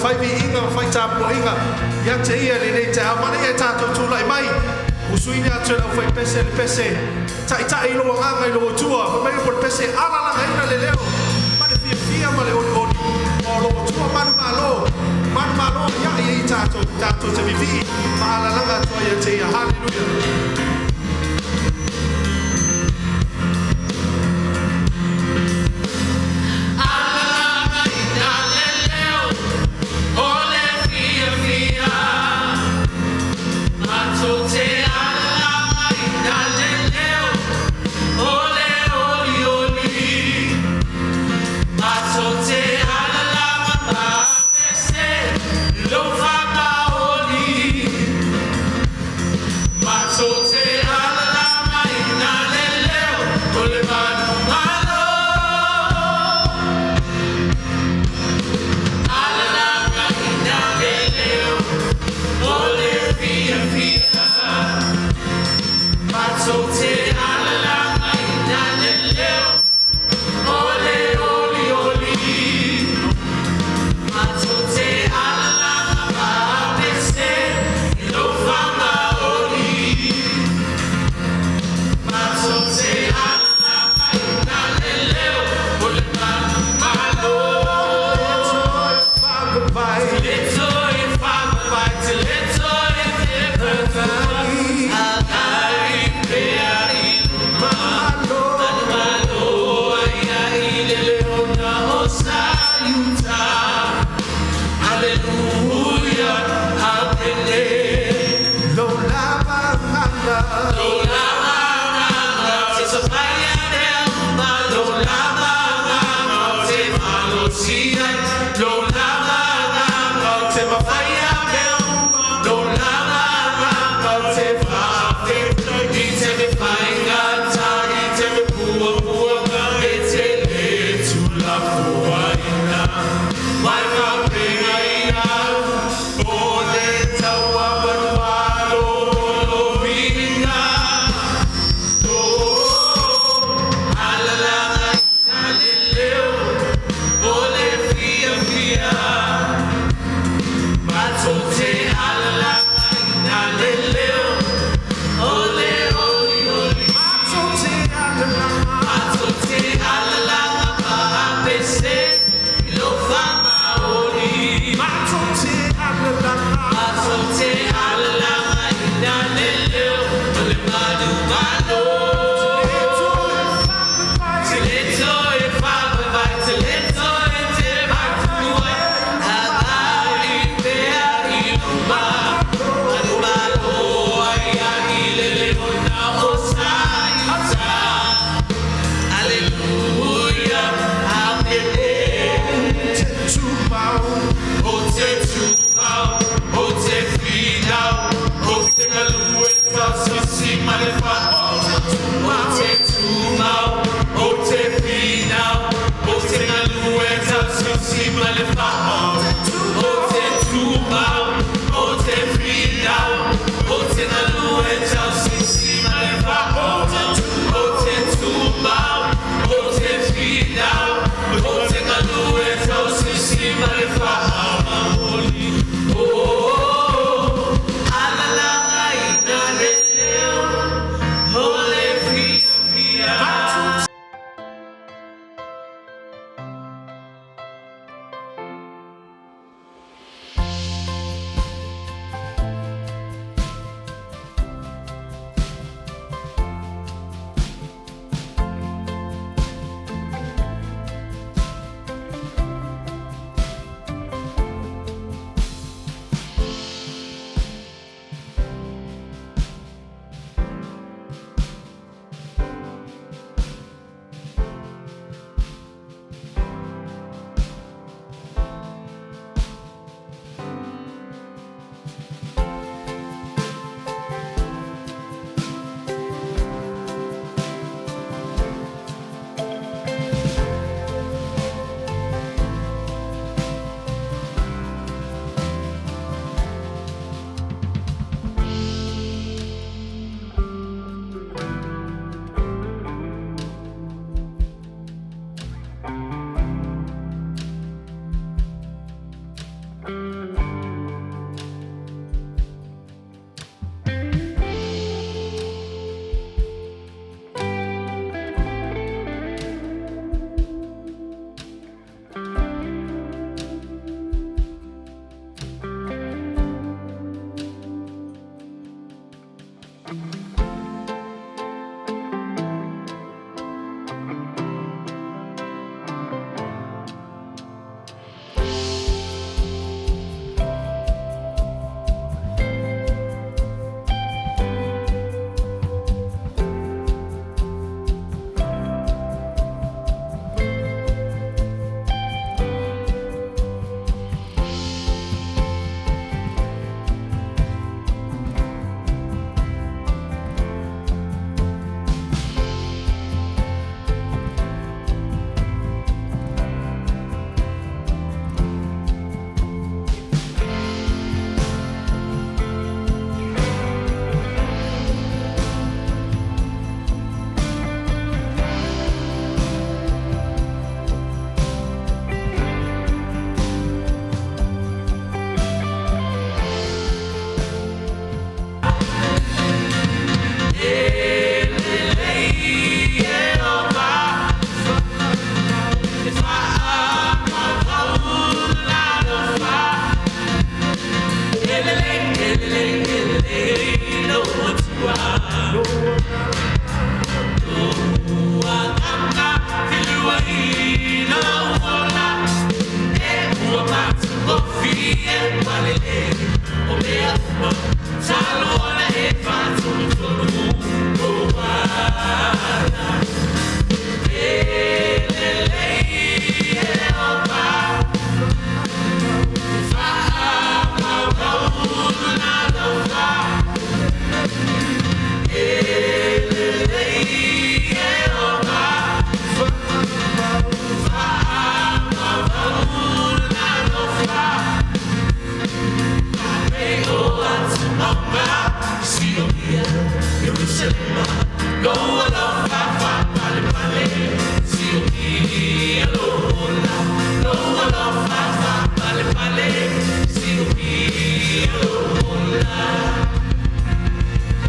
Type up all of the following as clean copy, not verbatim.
fai vi inga fai tapo inga ya te ia le nei te amana ia tātou tūlai mai usui ni atu na fai pese le pese ta ilo nganga ilo tua mai por pese ala la ina le leo ma le fia ma le o lo tua manu malo ya ia tātou te vivi ma ala langa tua ia te ia hallelujah.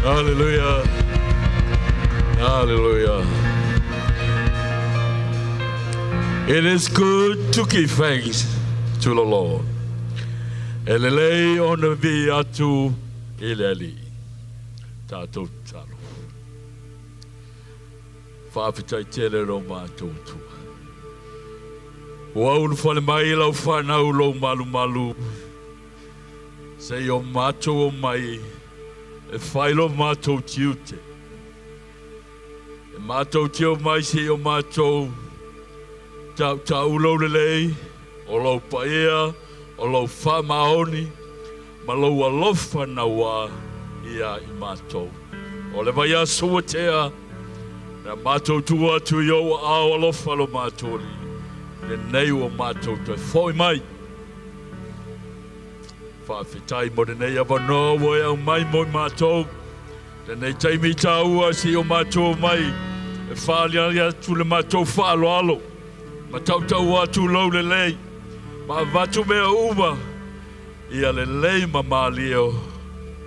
Hallelujah. Hallelujah. It is good to give thanks to the Lord. Elelei ona vi atu ileli. Tato talo. Whaapitai tere ro mātou tua. Waunu whale mai lau whanau lau malu malu. Sei o mātou o mai. E whailo mātou tiute. E mātou tio mai se o mātou tau lau lelei, o lau paea, o lau whamaoni, ma lau alofa na wā ia i mātou. O le vai a suatea, na mātou tua tu iau a alofa lo mātou li, le nei o mātou te whoi mai. Whawhitai mo nei awa no wai au mai mo mātou. Tenei taimi tāua si o mātou mai. E whālia atu le mātou whaalo alo. Ma tautau atu lau le lei. Ma vatu mea uma. Ia le lei ma mālio.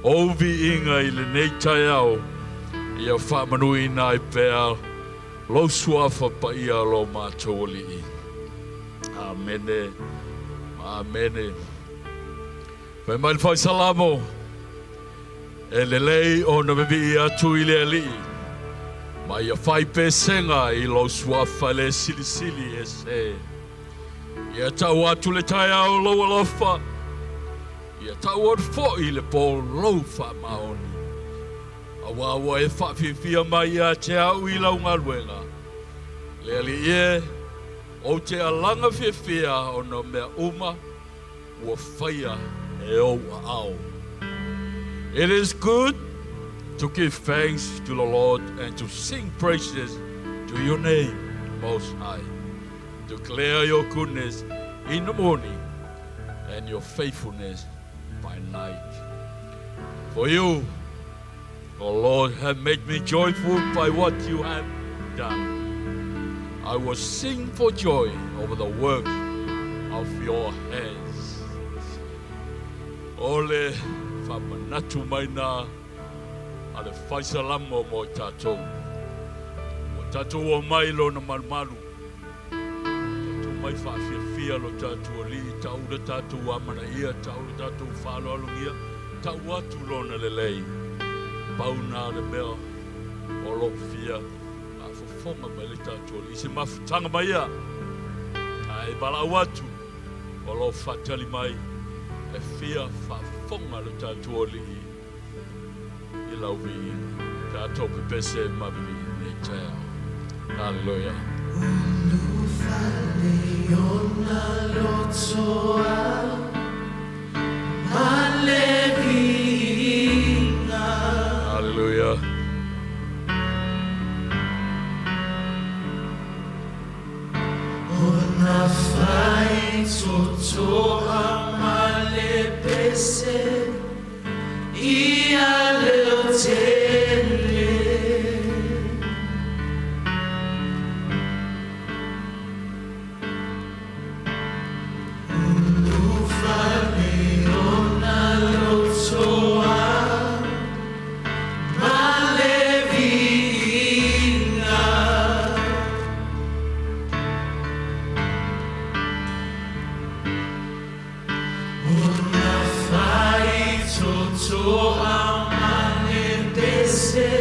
Ovi inga i le nei tai au. Ia whamanui nai pēr. Lo suafa pa ia lo mātou li. Amene. Amene. Mai mai fai salamo. E lelei o na mevi atu i le ali. Mai a fai pesenga i lo suafa le sili sili e se. Ia tau atu le tai au lo alofa. Ia tau atu fo i le po lo fa maoni. Awa e fa fia mai a te au i lau ngaruenga. Le ali e o te alanga fia o na mea uma ua faia. It is good to give thanks to the Lord and to sing praises to your name, Most High. Declare your goodness in the morning and your faithfulness by night. For you, O Lord, have made me joyful by what you have done. I will sing for joy over the work of your hands. Ole whamanatu mai nā ale whaisalamo mo tātou. Mo tātou o mai lo na malumalu. Tātou mai whawhiawhia lo tātou o li. Taura tātou amana ia. Taura tātou whalo alungia. Tau atu lo na lelei. Pau nā le mea o lo whia. A whafonga mai le tātou o li. Se mawhutanga mai ia. Ai bala watu o lo whatali mai. E fia whafonga le tātou li i lau vi tātou pepese mawili ne teo. Hallelujah. Ulu fale ona lotoa malevinga. Hallelujah. Ona fai totoa Pese ia leo tele Ulu fale ona lotoa malevinga So amane dese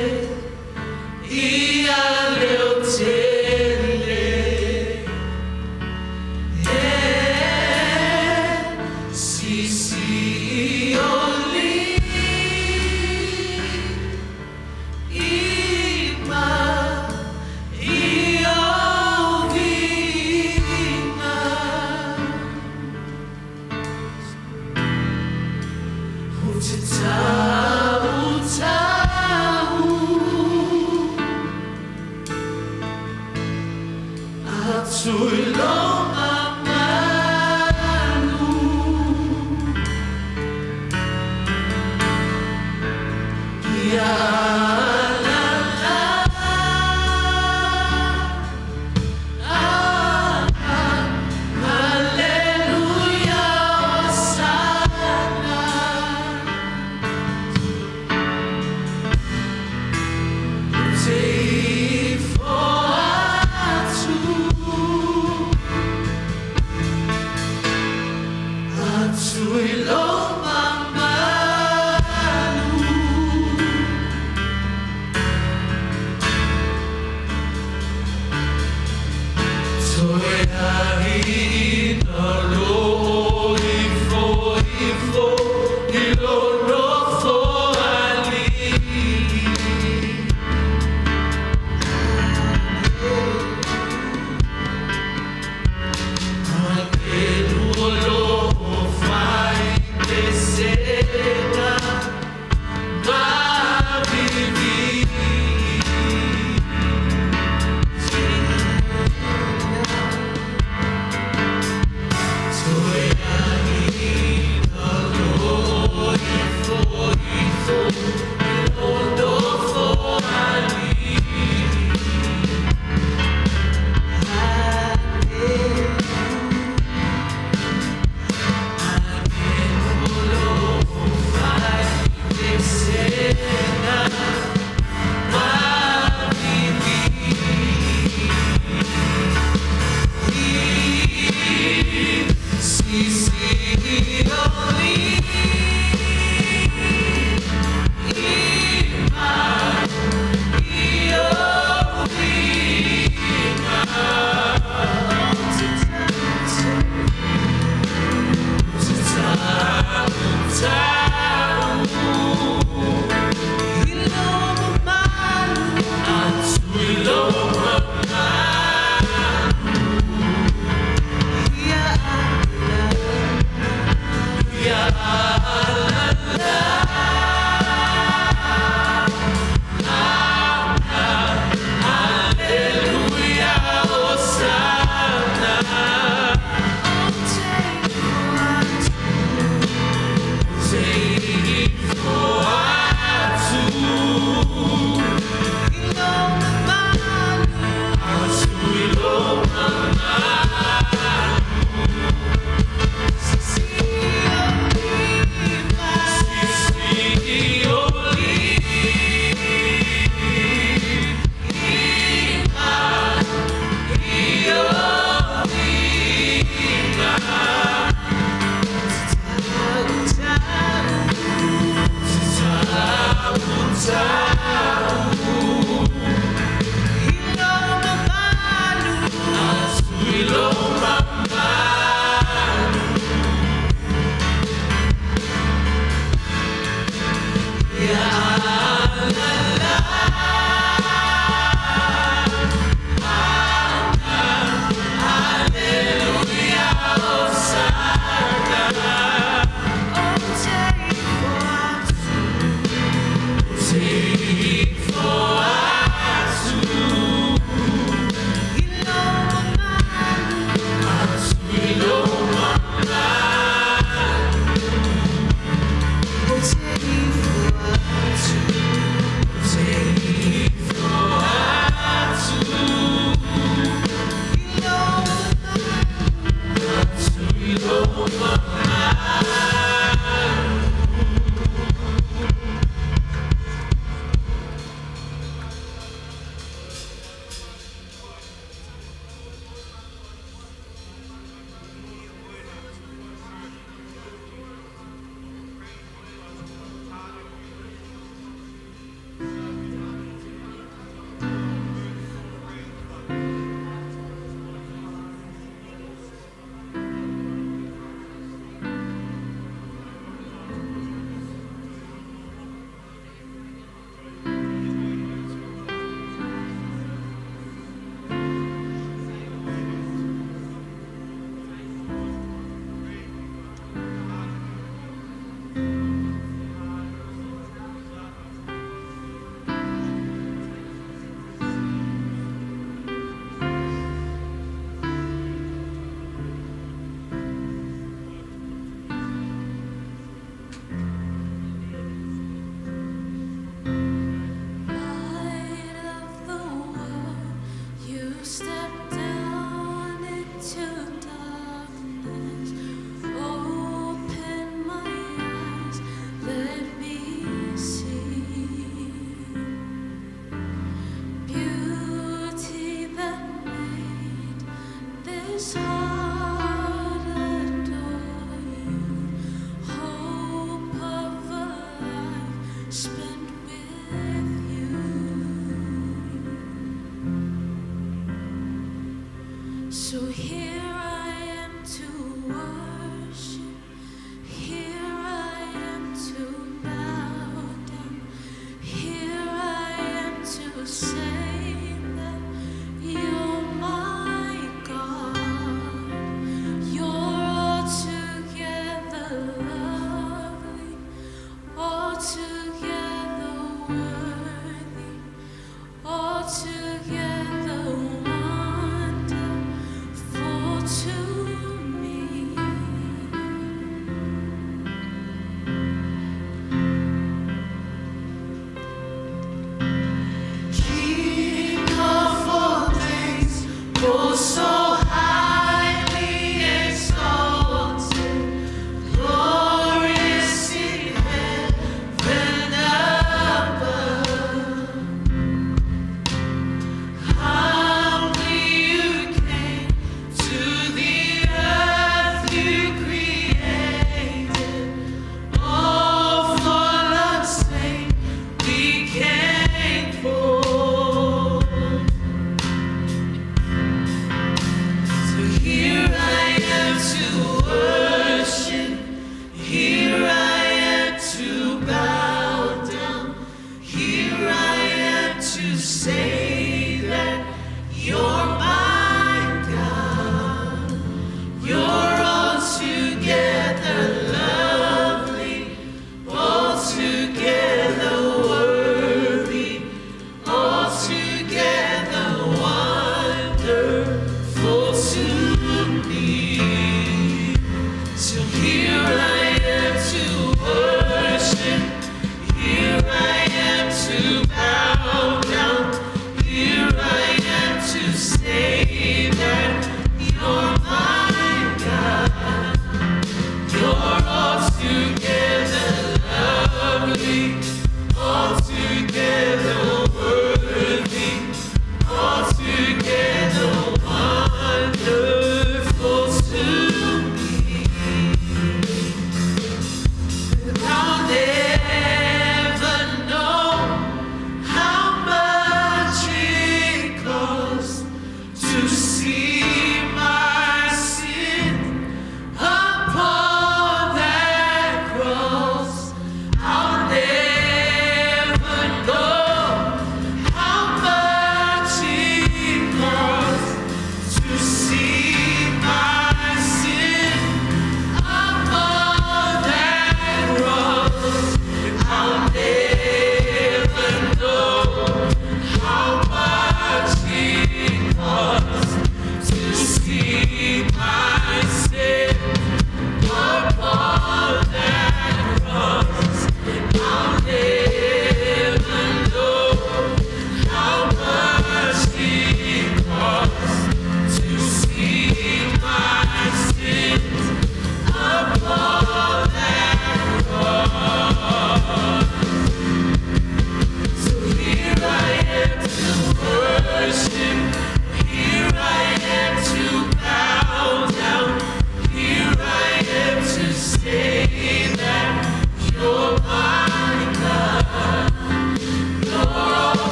ia leo tele si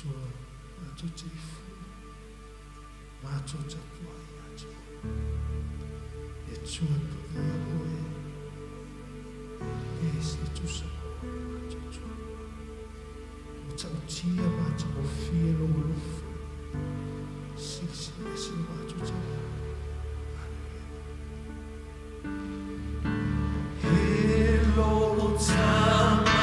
Tua, mātou te ifu, mātou te tua i atu. E tua tu ia oe, e se tu sa mātou tua. O tau tia mātou o fia lo lufu, sisi e se mātou te ia. Hello, Tamai,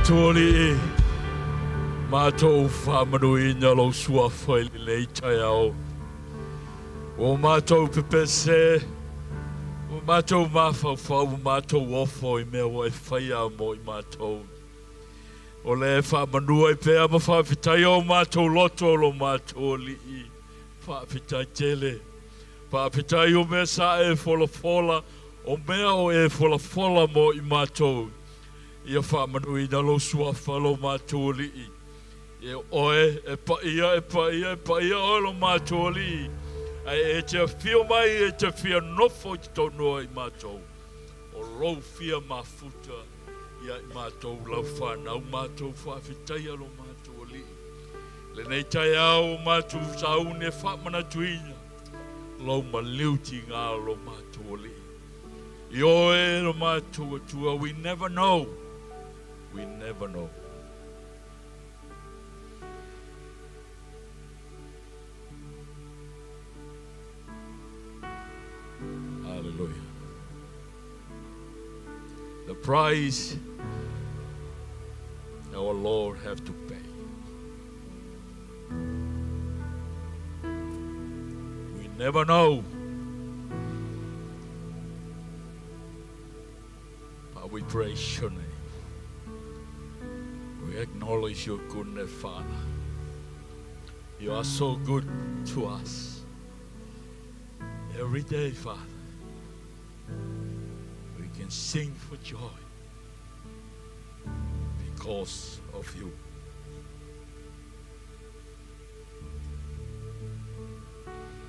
Tōli mātou whamaruina lo sua whai lei tai au. O mātou pepese, o mātou mawhawhau, mātou ofo I mea wai whaia mo I mātou. O le whamanua I pēa ma whawhitai o mātou loto lo mātou li'i. Whawhitai tele. Whawhitai o mea sa e fola, o mea o e fola mo I mātou. Ia whamanui na lo sua whalo mātou li'i. E oe, e pa ia o lo mātou li. Ai e te fio mai, e te fio nofo i tau noa i mātou. O rou fia mafuta ia i mātou lau whanau mātou whawhitai alo mātou li. Le nei tai au mātou saune whamana tuina. Lau maliuti ngā lo mātou li. I oe lo mātou atua, we never know. We never know. Hallelujah. The price our Lord have to pay. We never know. But we praise your name. We acknowledge your goodness, Father. You are so good to us. Every day, Father, we can sing for joy because of you.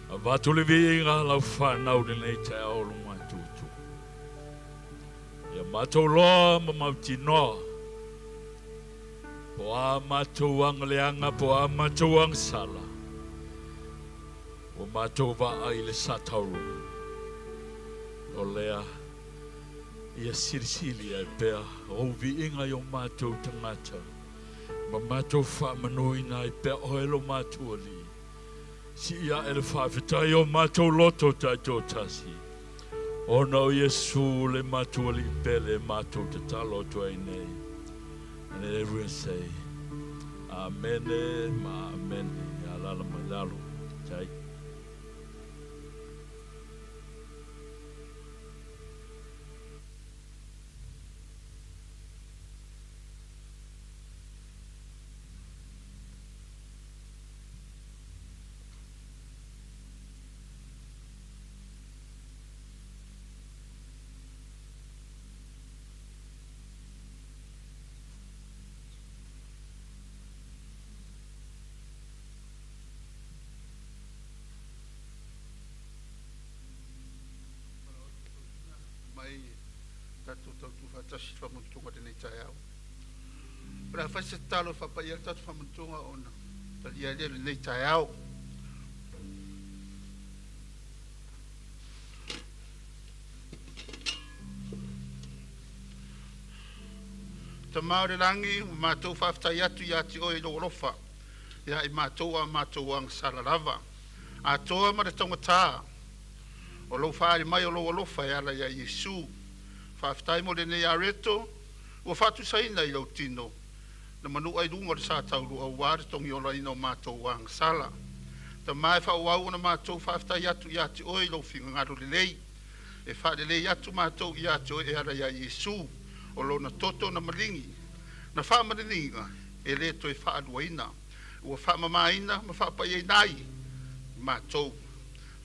Avatuli vinga lau whanau nei te aolo matutu. Ia matou loa ma mautinoa. Po a matou angaleanga, po a matou angsala. O mātou wa ai le satauru. O lea, ia sirisili ai pea, o vi inga i o mātou tangata. Ma mātou whaamanoina ai pea o elo mātou ali. Si ia ele whawhitai o mātou loto taito tasi. O nau Yesu le mātou ali pele mātou te talo tuai nei. And everyone say, Amen, ma amen, alala malalo. Tai. Mai tatu tatu fatasi famuntunga de nei tai au. Pra fase talo fa pa ia tatu famuntunga ona. Tali ia le nei tai au. Ta maore langi mātou whaftai atu ia ti oi lo rofa. Ia i mātou a mātou ang salarava. A toa ma re tonga tā. O lo whaare mai o lo alofa e ala ia Yesu. Whaftai mo le nei areto. Ua whatu saina i lau tino. Na manu ai runga re sa tauru au wāre tongi o laina o mātou ang sala. Ta mai whauau na mātou whaftai atu ia ti oi lo whinga ngaro le lei. E whaare lei atu mātou ia ti oi e ala ia Yesu. O lo na toto na malingi. Na whaamaringa e le toi whaaluaina. Ua whaamamaina ma whaapai nai. Mātou.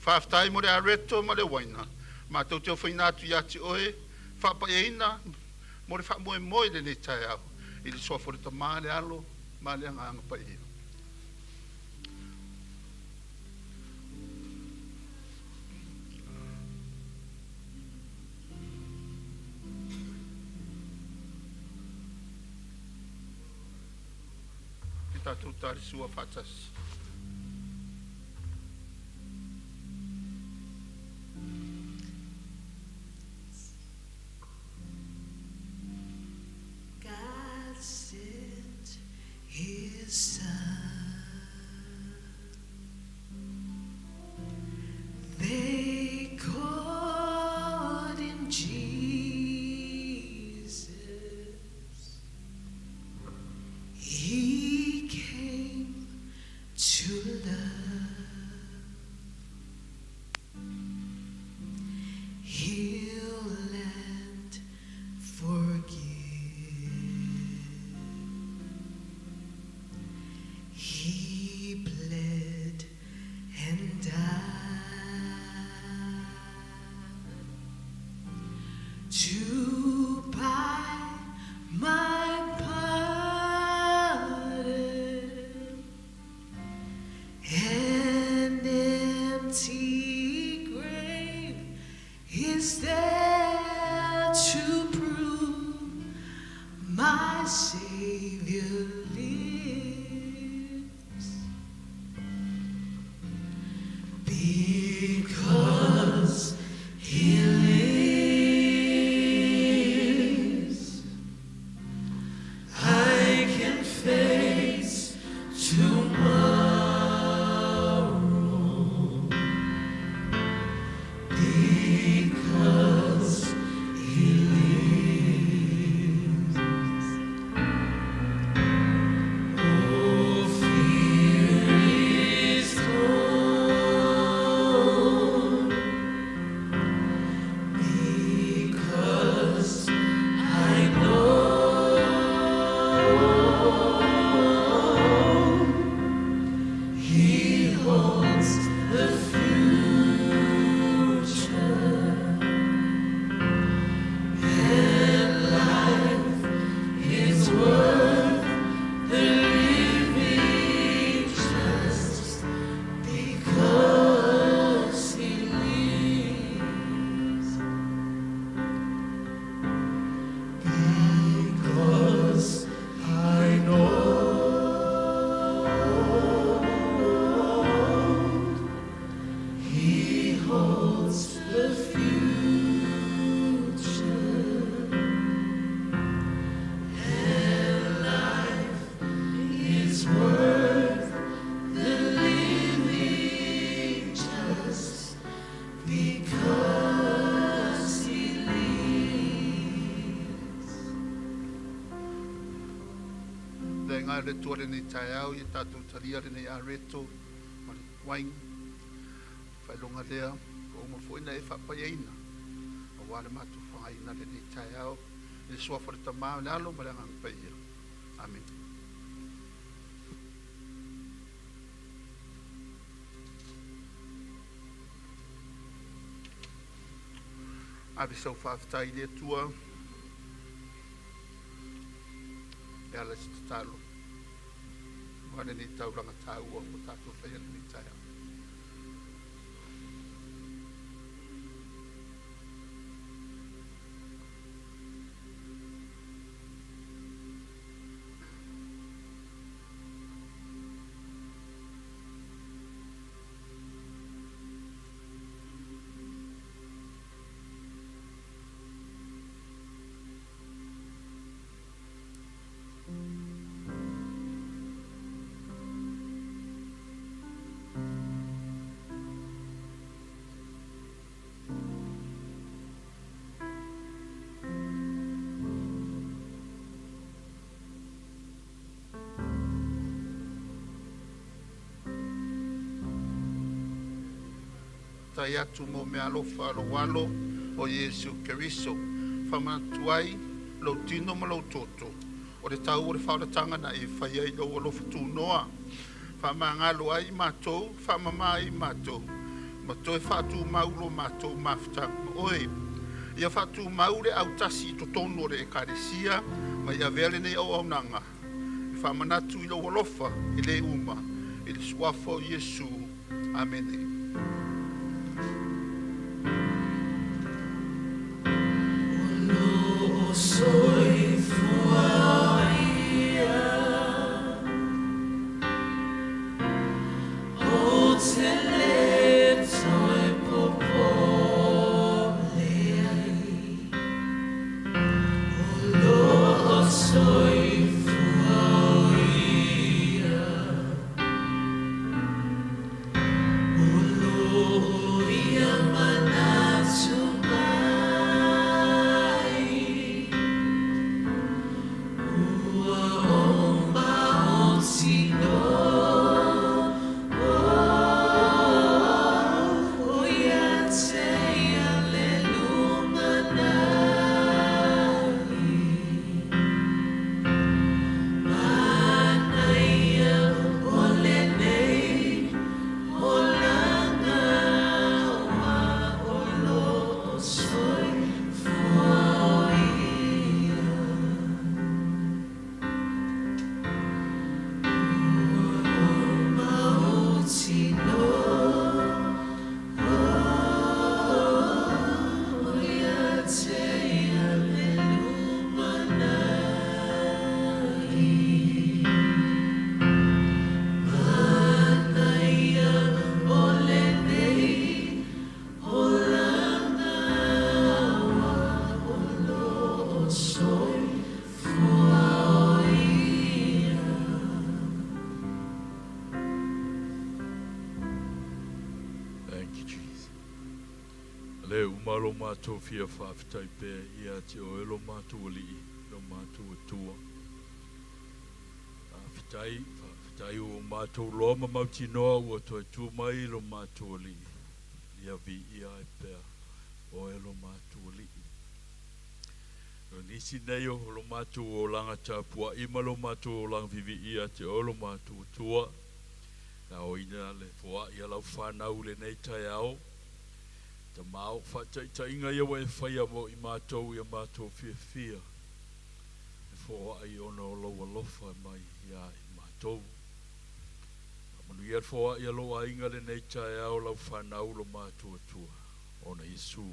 Whaftai mo re areto ma le waina. Mātou te o whainatu ia ti oe. Whapaeina mo re whaamoe moe le ne tai au. I le soa fore ta maale alo, maale anga anga pa eo. Ki tātou tāre sua whatasi. His son, they called him Jesus. He came to is there to prove my Savior lives? Because He lives, I can face tomorrow. Because He lives. Oh, fear is gone. Because I know He holds the future, and life is worth the living just because He lives. Because I know He holds the future, and life is worth the living just because He lives. Le ngā re tuare ni tai au i tātou taria re nei a reto ma le wain whailonga lea o ma fuina e whapai eina a wale matu whangaina re nei tai au i sua wharita maa le alo ma le angang pai ia. Amen. Abe sau whaafitai le tua e ala si tatalo. Wane ni tauranga tāua mo tātou whaia ni tai au. Tai atu mo me alofa alo walo o Yesu Keriso. Whamatu ai, lau tino ma lau toto. O le tau o le whauratanga na e whai ai lau alofa tū noa. Whamangalo ai mātou, whamama ai mātou. Mātou e whātu maulo mātou mawhitanga. Oi, ia whātu maure au tasi i to tono re e karesia, ma ia vele nei au au nanga. Whamanatu i lau alofa, i le uma, i le suafo Yesu. Amen. Soy fuaia, o te leto e popole ai, o lo soy fuaia, o lo ia manatu mai. Le umalo mātou fia whaafitai pē ia te o elo mātou li lo mātou atua. Whaafitai o mātou loa ma mauti noa ua toi tū mai lo mātou li. Ia vi ia e pē o elo mātou li. Nisi nei o lo mātou o langa tāpua ima lo mātou o langa vivi ia te o lo mātou atua. Na o ina le fua ia lau whanau le nei tai ao. Ta mau whata inga ia wa e whaia mo i mātou ia mātou fia. E fua ai ona o lau alofa mai ia i mātou. Manu ia fua ia lo a inga le nei tai ao lau whanau lo mātou atua. Ona Isu.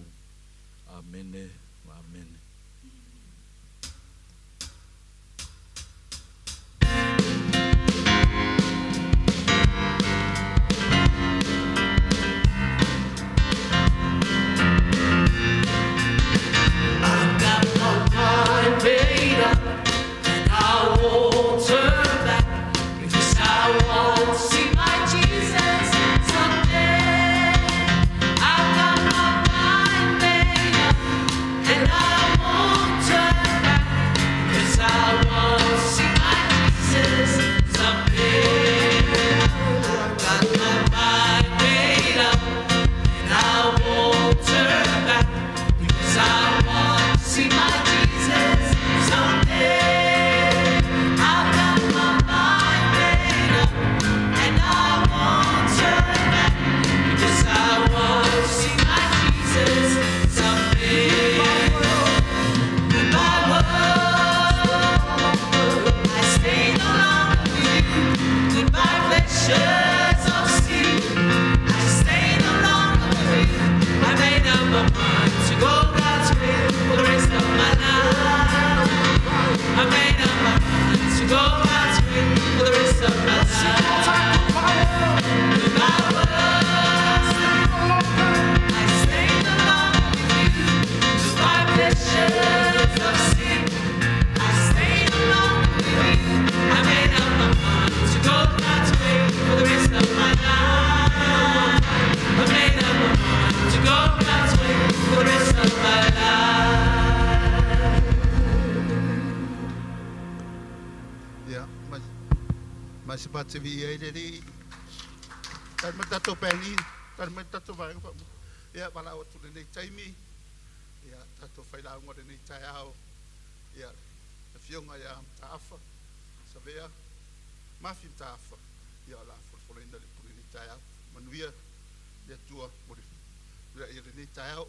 Amene. Amene. Ia wala o tūne nei taimi, ia tato whaila ngore nei tai ao, ia whionga ia mtaafa, savea, mafi mtaafa, ia la whorina le puri nei tai ao, manuia, ia tua, mori, ia nei tai ao,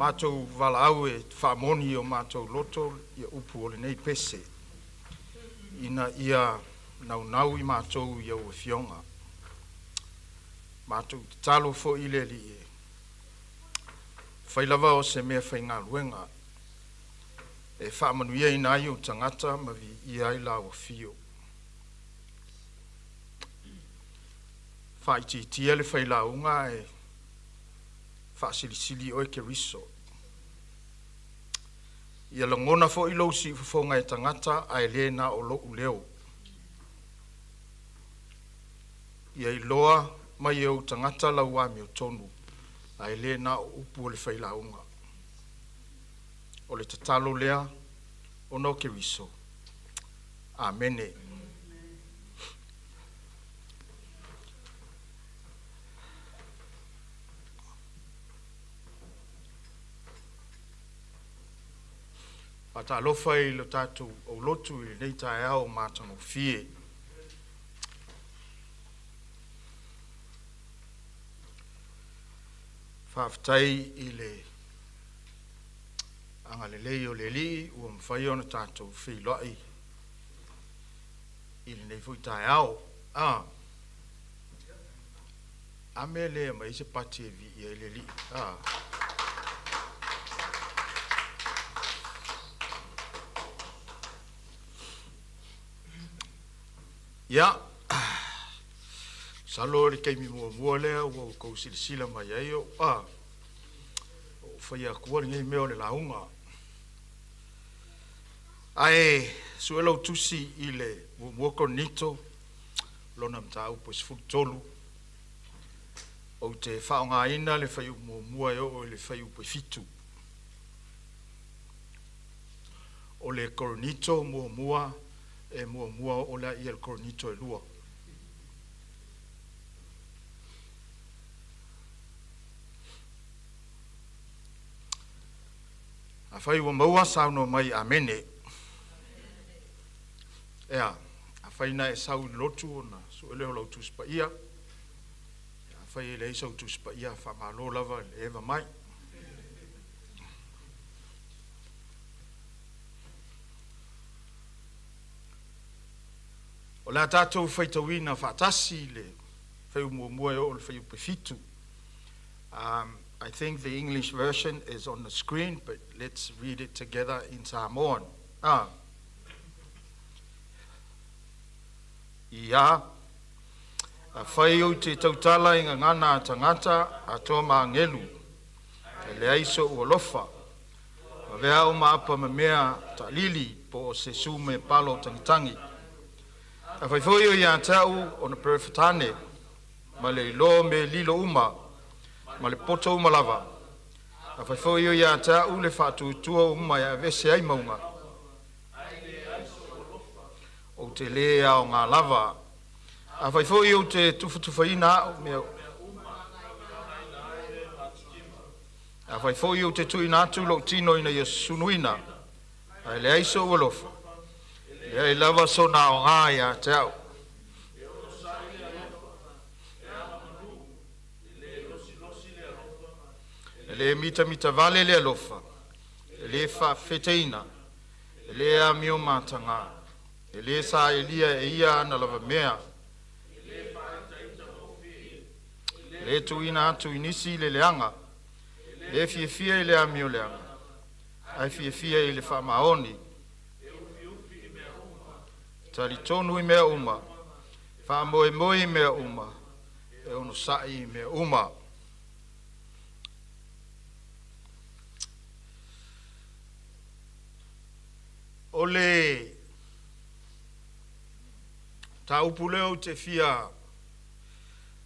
Mātou walau e whamoni o mātou loto ia upu o le nei pese. Ina ia nau I mātou ia ua fionga. Mātou te talo fo I le li e. Whailawa o se mea whainga luenga. E whaamanuia I nai o tangata ma vi ia I la o fio. Whaiti tia le whailaunga e whaasilisili o e ke riso. Ia langona fo I lau si fufonga e tangata a e lena o lo uleo. Ia I loa mai au tangata lau ami o tonu a e lena o upu o le whailaunga. O le tatalo lea o no ke riso. Amene. Pata alofa I lo tatu o lotu I nei tae au mātango fie. Whaafitai I le angalelei o le li ua mwhai ona tatu whi loi. I le nei fui tae au. Ame lea mai se pati e vi I le li. Ia, salo le keimi mua lea ua kou silasila mai ai o whai a kua ngei meo le launga. Ai, suelo tusi I le mua konito, lona mta upo sifutolu, o te whaonga ina le whai mua o le whai upo fitu. O le koronito mua e mua o la I el koronito e lua. A whai ua maua sauno mai amene. Ea, a whai na e sau lotu o na so ele o lau tuspa ia. A whai ele isau tuspa ia whamalo lava le eva mai. O la tātou whaitawina whaatasi le whai mua o le whai upe fitu. I think the English version is on the screen, but let's read it together in Samoan. Ia, a whai o te tautala I ngana tangata a toa maa ngelu, e le aiso ua lofa, a vea o maapa me mea ta lili po o se sume palo tangitangi. A whai o ia tau o na perewhatane, ma le ilo me lilo uma, ma le poto uma lava. A whai o ia tau le whātutua uma ia vese ai maunga. O te lea o ngā lava. A whai o te tuwhatuwhaina o mea. A whai o te tuina atu lo tino ina ia sunuina. A le aiso ua lofa. Ia I lava so na o ngā ia tau. Le mita vale le alofa. Le fa feteina. Le a mio matanga. Le sa elia e ia na lava mea. Le tuina atu inisi le leanga. Le fie le a mio leanga. Ai fie I le fa maoni. Tali tonu I mea uma. Wha moe I mea uma. E ono sai I mea uma. Ole ta upuleo te fia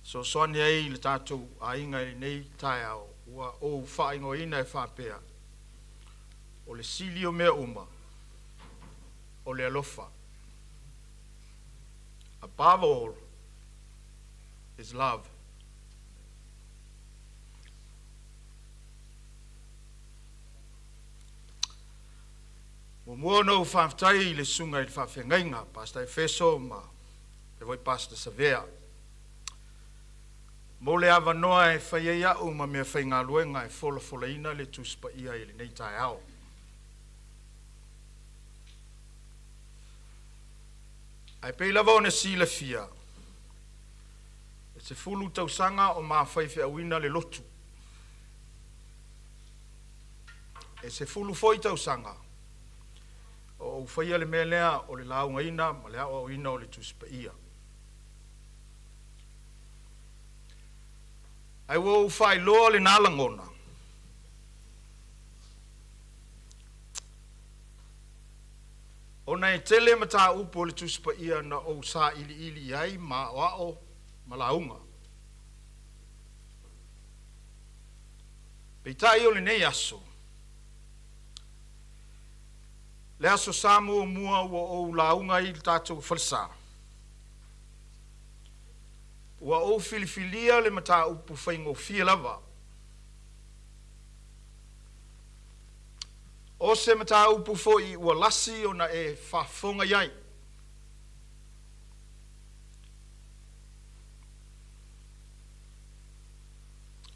so soani ai le tātou a inga I nei tae au ua o whaingo ina e whapea. O le sili o mea uma. O le alofa. Above all is love. Mo mono whaftai le sunga I whawhengainga, Pastor Efeso ma e voi Pastor Savea. Mo le avanoa e whai au ma mea whai ngā luenga e whola whola ina le tūspa ia i le nei tai ao. Ai pei lava o na sila fia. E se fulu tausanga o maa whai whiawina le lotu. E se fulu foi tausanga o whaia le mea lea o le launga ina ma le awa o ina o le tūspa ia. Ai wo whai loa le nalangona. Ona e tele mata upo le tūspa ia na o sa ili ili ai ma wao ma launga. Peitai o le nei aso. Le aso samu o mua o launga i tātou whalsa. Ua o filifilia le mata upu whaingo fia lava. O se mata upu foi ua lasi o na e whafonga iai.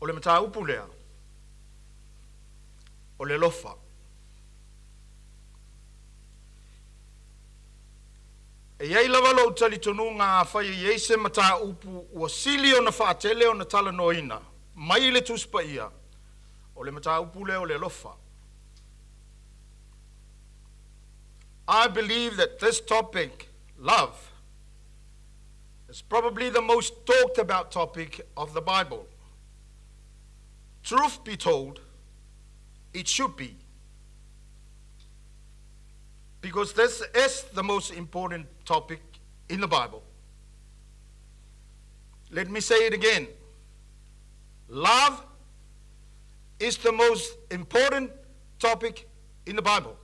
O le mata upu lea. O le lofa. E iei lava lo tali tonu ngā whai i eise mata upu ua sili o na whaatele o na tala noina. Mai le tuspa ia. O le mata upu lea o le lofa. I believe that this topic, love, is probably the most talked about topic of the Bible. Truth be told, it should be. Because this is the most important topic in the Bible. Let me say it again. Love is the most important topic in the Bible.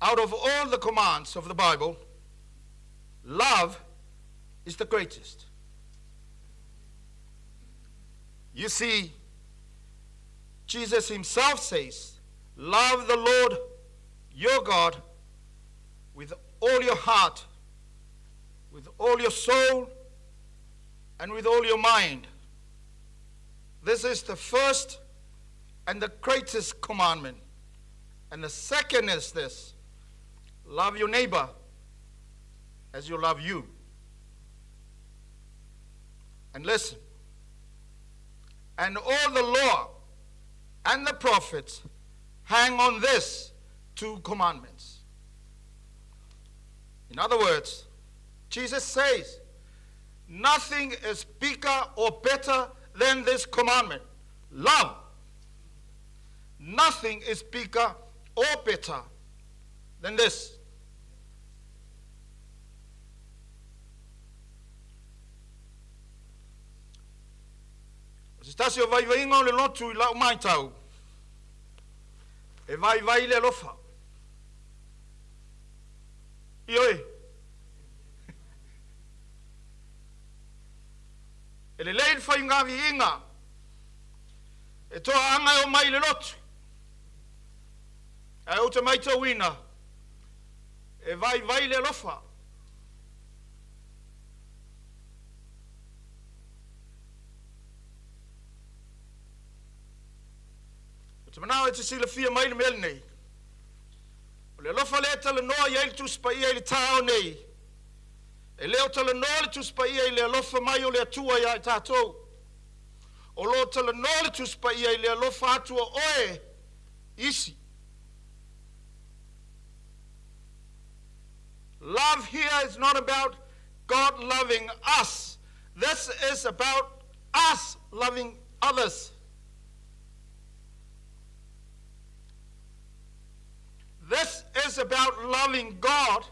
Out of all the commands of the Bible, love is the greatest. You see, Jesus himself says, love the Lord your God with all your heart, with all your soul, and with all your mind. This is the first and the greatest commandment. And the second is this: love your neighbor as you love you. And listen, and all the law and the prophets hang on this two commandments. In other words, Jesus says, nothing is bigger or better than this commandment: love. Nothing is bigger or better than this. Stasi o vai inga o le lotu I lau mai tau. E vai le lofa. Ioi. E le leil fai ngavi inga. E toa anga o mai le lotu. E o te mai tau ina. E vai le lofa. Te manao e te sila fia mai le mele nei. O le lofa le tala noa ia I le tuspa ia I le tao nei. E leo tala noa le tuspa ia I le alofa mai o le atua ia I tātou. O lo tala noa le tuspa ia I le alofa atua oe isi. Love here is not about God loving us. This is about us loving others. This is about loving God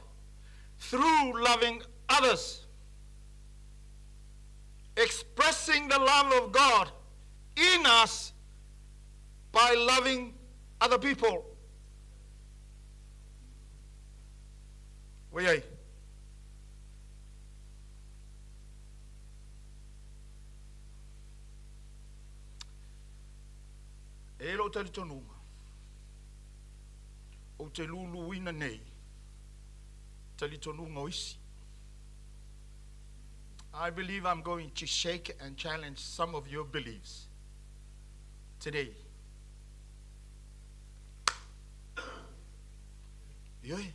through loving others. Expressing the love of God in us by loving other people. Wei. E lo tali tonunga. O te lulu ina nei, tali tonunga o isi. I believe I'm going to shake and challenge some of your beliefs today. Yoi.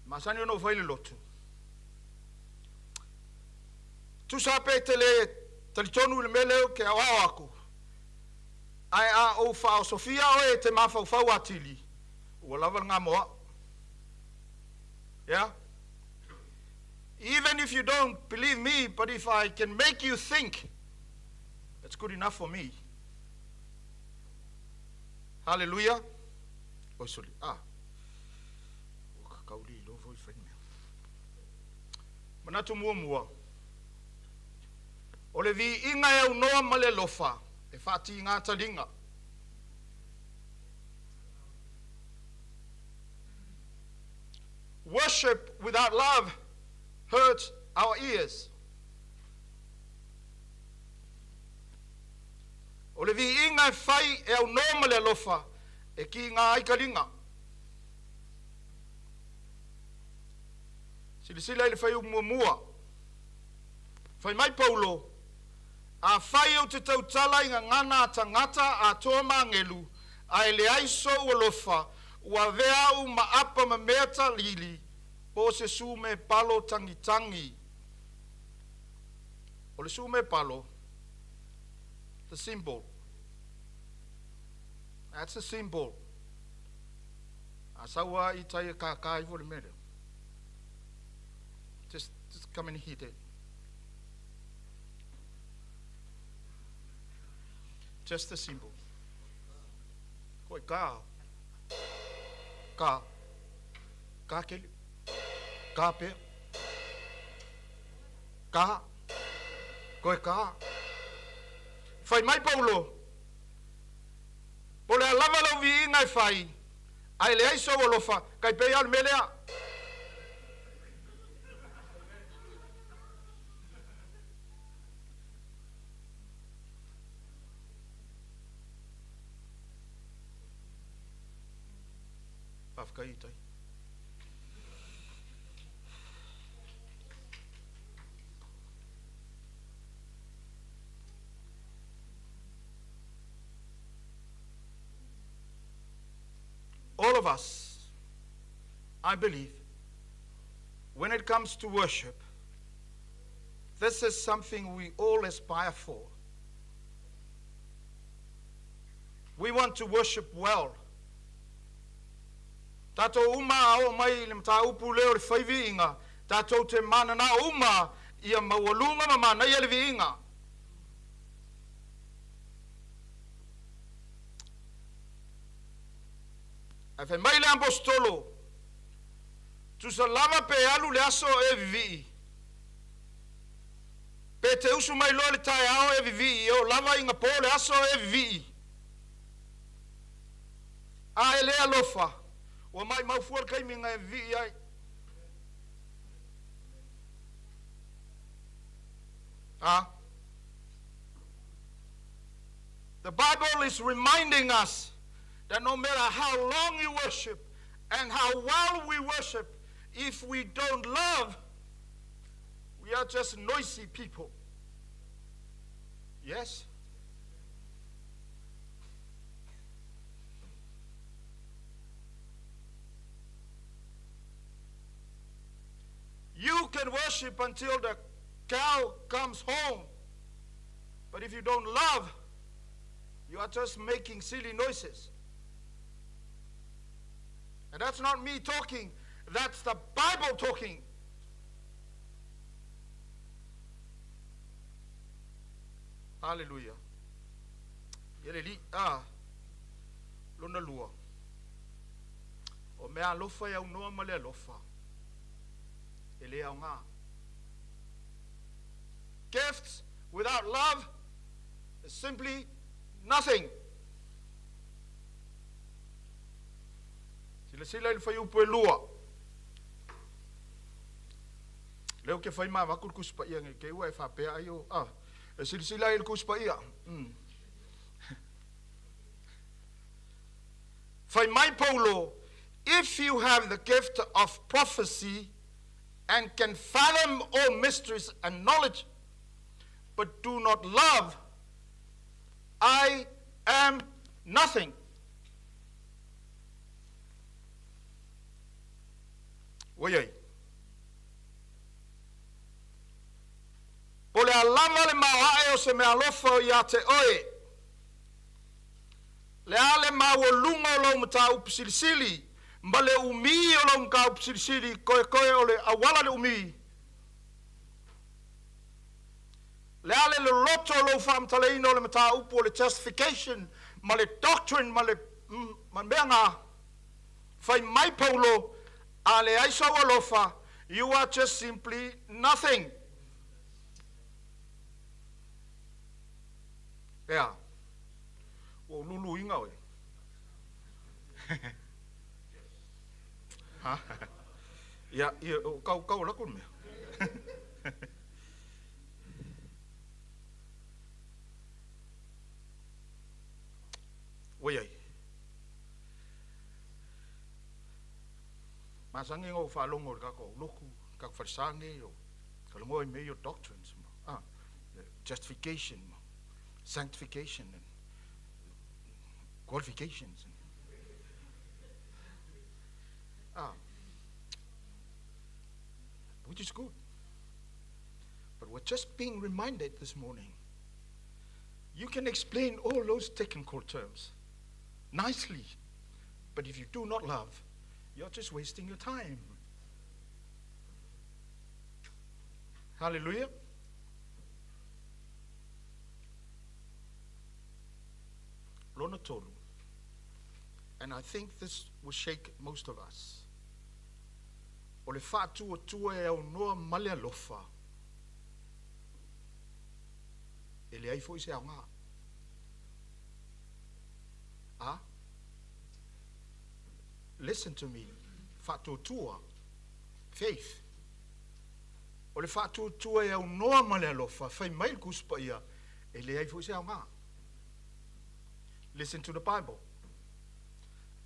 Masani no faile lotu. Tu sape tele talitonu le meleo ke awa aku. Ai a o fa Sofia o e te mafa fa watili. O lava nga moa. Yeah? Even if you don't believe me, but if I can make you think, that's good enough for me. Hallelujah. Oh, sorry. Kauli lo voi friend me. Manatu mua. O le vi inga e unoa male lofa. E fati inga talinga. Worship without love hurts our ears. O le vi inga e fai e au normale lofa e ki ngā aikaringa. Silisila ile fai mua. Fai mai Paulo a fai o te tautala inga ngana tangata a toa ngelu a ele aiso o lofa ua vea u maapa ma mea lili po se sume palo tangitangi. O le sume palo, the symbol. That's a symbol. Asawa itai kakai for the middle. Just come and hit it. Just a symbol. Koi ka kele, ka pe, ka, koe ka. Fai mai Paulo, po le alama lau vi ingai fai, ai le aiso o lofa, kai pe al melea. Afkaitai. All of us, I believe, when it comes to worship, this is something we all aspire for. We want to worship well. Tato uma ao mai le mta upu leo le whaivi inga. Tato te mana na uma ia mawalunga ma mana ia le vi inga. A fe mai le apostolo. Tu sa lava pe alu le aso e vivi. Pe te usu mai lo le tae ao e vivi. O lava inga po le aso e vivi. A ele alofa. Wa mai mau fuar kai minga e vi ai. The Bible is reminding us that no matter how long you worship and how well we worship, if we don't love, we are just noisy people. Yes? You can worship until the cow comes home. But if you don't love, you are just making silly noises. And that's not me talking. That's the Bible talking. Hallelujah. Yeleli lona lua. O mea lofa ya unoa male lofa. Ele au ngā. Gifts without love is simply nothing. Sila il fai upo e lua. Leo ke fai maa wakul kuspa ia ngai ke ua e whapea ai o. Sila il kuspa ia. Fai mai Paulo If you have the gift of prophecy and can fathom all mysteries and knowledge, but do not love, I am nothing. Oiei. O le alama le maoae o se mea lofa ia te oe. Le ale mawolunga o lo mta upisilisili, ma le umi o lo mka upisilisili, koe o le awala le umi. Le ale le loto o lo whaamtaleina o le mta upu o le justification, ma le doctrine, ma le meanga, fai mai paulo, ale aiso o lofa, you are just simply nothing. Yeah. O lulu inga oe. Ha? Ya, kau lakun mea. Oiei. Masangi ngau whalongo kako loku, kako whasangi o kalongo me your doctrines. Justification, sanctification, and qualifications. Which is good. But we're just being reminded this morning. You can explain all those technical terms nicely, but if you do not love, you're just wasting your time. Hallelujah. Lona tolu. And I think this will shake most of us. O le whātua tua e au noa male alofa. E le ai fo i se au ngā. Listen to me. Whātua tua. Faith. O le whātua tua e au noa male alofa. Whai mail kuspa ia. E le ai fo i se au ngā. Listen to the Bible.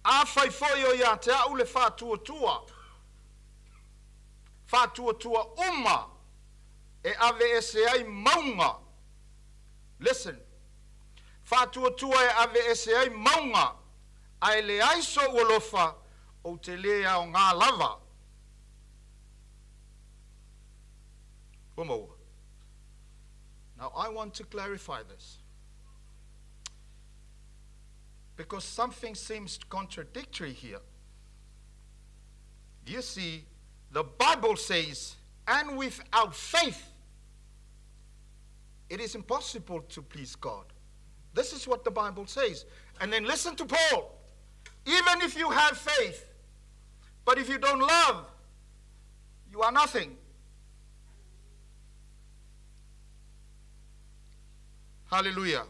A whai foi o ia te au le whātua tua. Whātua tua uma. E ave e se ai maunga. Listen. Whātua tua e ave e se ai maunga. Ai le aiso uolofa o te lea o ngā lava. Umo. Now I want to clarify this. Because something seems contradictory here. You see, the Bible says, and without faith, it is impossible to please God. This is what the Bible says. And then listen to Paul. Even if you have faith, but if you don't love, you are nothing. Hallelujah.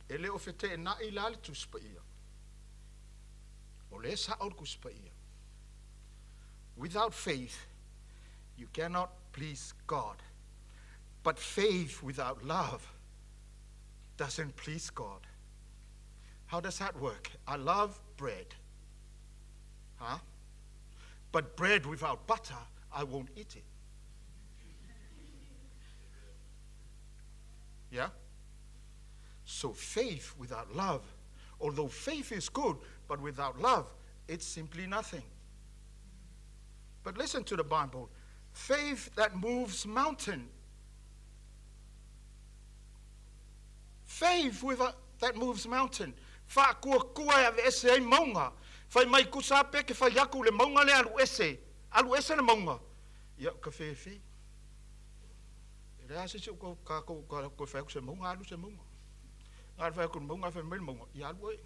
Ele o fete na ilali tu spaia. O le sa au spaia. Without faith, you cannot please God. But faith without love doesn't please God. How does that work? I love bread. Huh? But bread without butter, I won't eat it. Yeah? So faith without love, although faith is good, but without love, it's simply nothing. But listen to the Bible. Faith that moves mountain. Faith that moves mountain. Fa kua kua e ese ai maunga. Fai mai kusape ke fai yaku le maunga le alu ese. Alu ese le maunga. Ia ka fe. Rea se ko ka ko fai ku se maunga alu se maunga. Ngar fai ku maunga fai mai maunga. Ia alu e.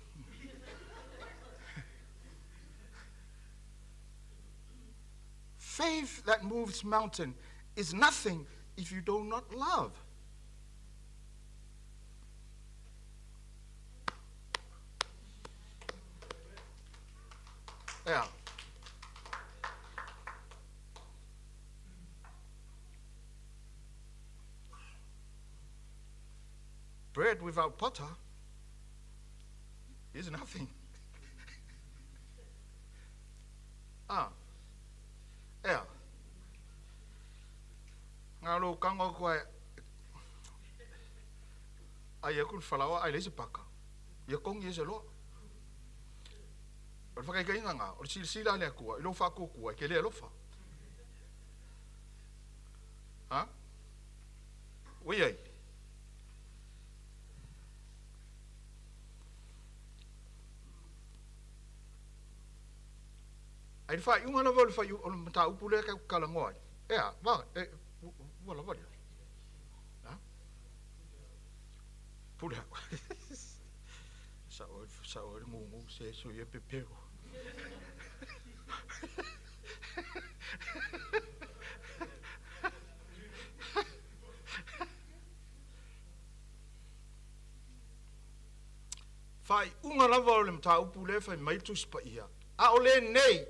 Faith that moves mountain is nothing if you do not love. Yeah. Bread without butter is nothing. ngā lo kanga koe ai e kun whalawa ai leise paka ia kongi e se loa o le whakaikainga ngā o le sila lea kua i lo whako kua ke lea lofa ha ui ai ai le whai unga lawa le whai o le mata upu lea ka kalangoa ea wa wala wala ha pula sa o ngungu se so ye pepeo fai unga lava o le mta upu le fai mai tu spa ia a o le nei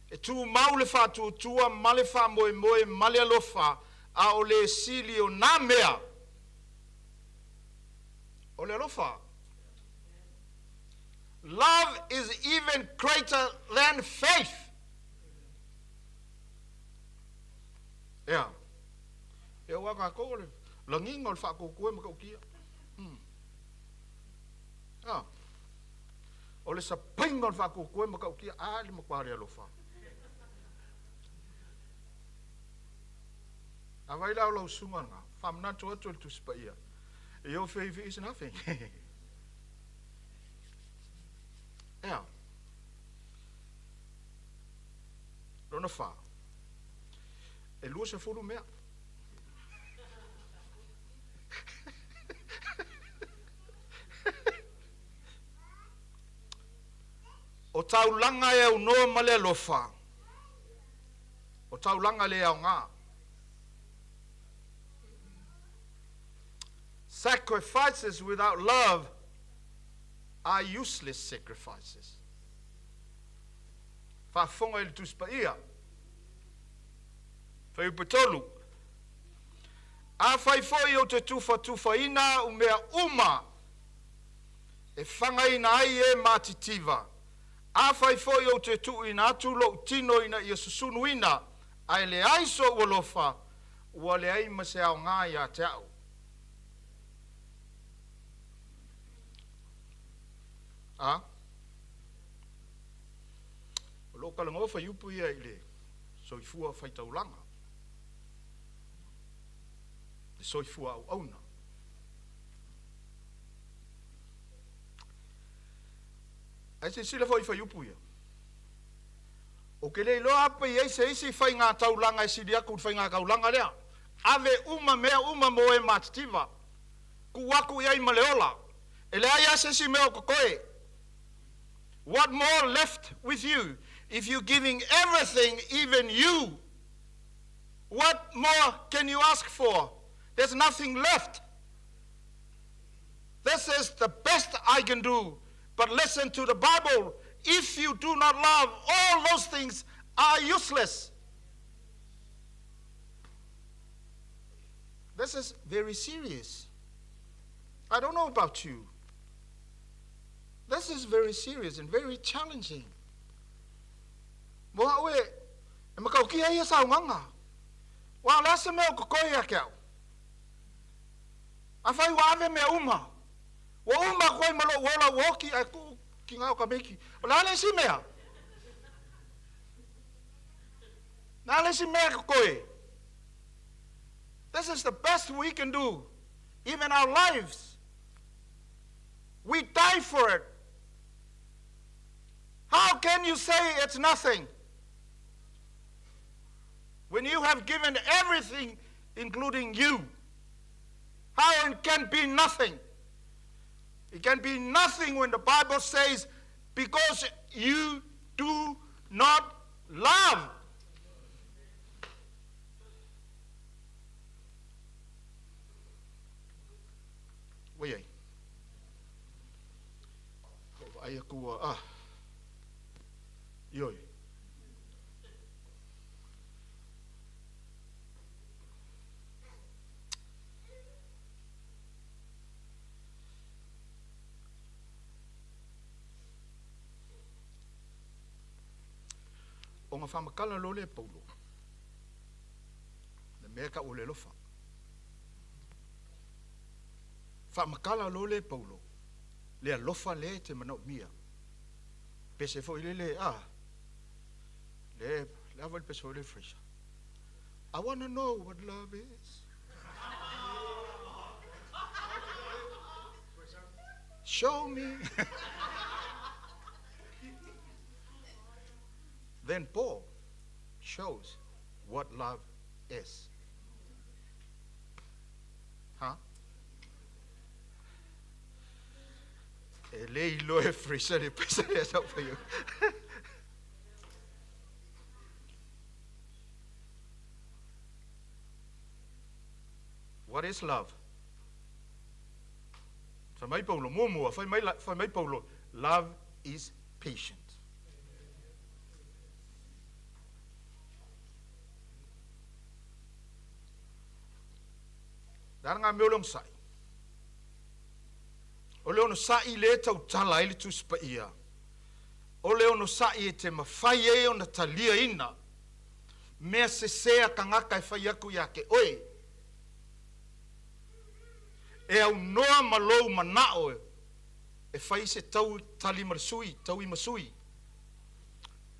e tu mau le fa tu tua male fa moe moe male alofa a o le sili o na mea o le alofa. Love is even greater than faith. Yeah. E waka ko le langinga o le fa ko ko ma ko kia. Ah. O le sa pinga o le fa ko ko ma ko kia a le ma kwa le alofa. Avai la lo sunga nga. Fam na to tu spaia. Your faith is nothing. Yeah. Rona fa. E lua se fulu mea. O taulanga e au noa ma le alofa. O taulanga le au ngā. Sacrifices without love are useless sacrifices. Whafonga ili tuspa ia. Whai upetolu. A whai foi o te tufa ina umea uma. E whanga ina ai e matitiva. A whai foi o te tu ina atu lo tino ina ia susunu ina. Ai le aiso ualofa. Ua le ai mase au ngā ia te au. Ah, o lo kalango fa yupu ia ile soifua fai taulanga le soifua au auna ai se sila fa yupu ia o ke le lo apa ia se isi fai ngā taulanga e sili aku fai ngā kaulanga lea ave uma mea uma moe matitiva ku waku ia i maleola ele ai ase si mea kokoe. What more left with you if you're giving everything, even you? What more can you ask for? There's nothing left. This is the best I can do. But listen to the Bible. If you do not love, all those things are useless. This is very serious. I don't know about you. This is very serious and very challenging. Moa oe, e makauki ai sa nganga. Wa lasa me o kokoi a kau. A fai wa ave me uma. Wa uma koi malo wola woki a ku ki ngau ka meki. O la le si mea. Na le si mea kokoi. This is the best we can do. Even our lives. We die for it. How can you say it's nothing? When you have given everything, including you. How it can be nothing? It can be nothing when the Bible says, because you do not love. Wait. Ai kua Yoi. O ngā whamakala lo le paulo. Le me ka o le lofa. Whamakala lo le Paulo, le alofa le te manau mia. Pese fo ile le aval pese fo le frisha. I want to know what love is. Show me. Then Paul shows what love is. Huh? Ele lo e frisa le pesa le sa for you. What is love? Fa mai Paulo mo fa mai Paulo, love is patient. Dar nga meolong sai. O leo no sai le tau tala ili tu spa ia. O leo no sai e te mawhai e o na talia ina. Mea se sea ka ngaka e whai aku ia ke oe. E au noa malou manao e whai se tau tali marsui, tau I masui.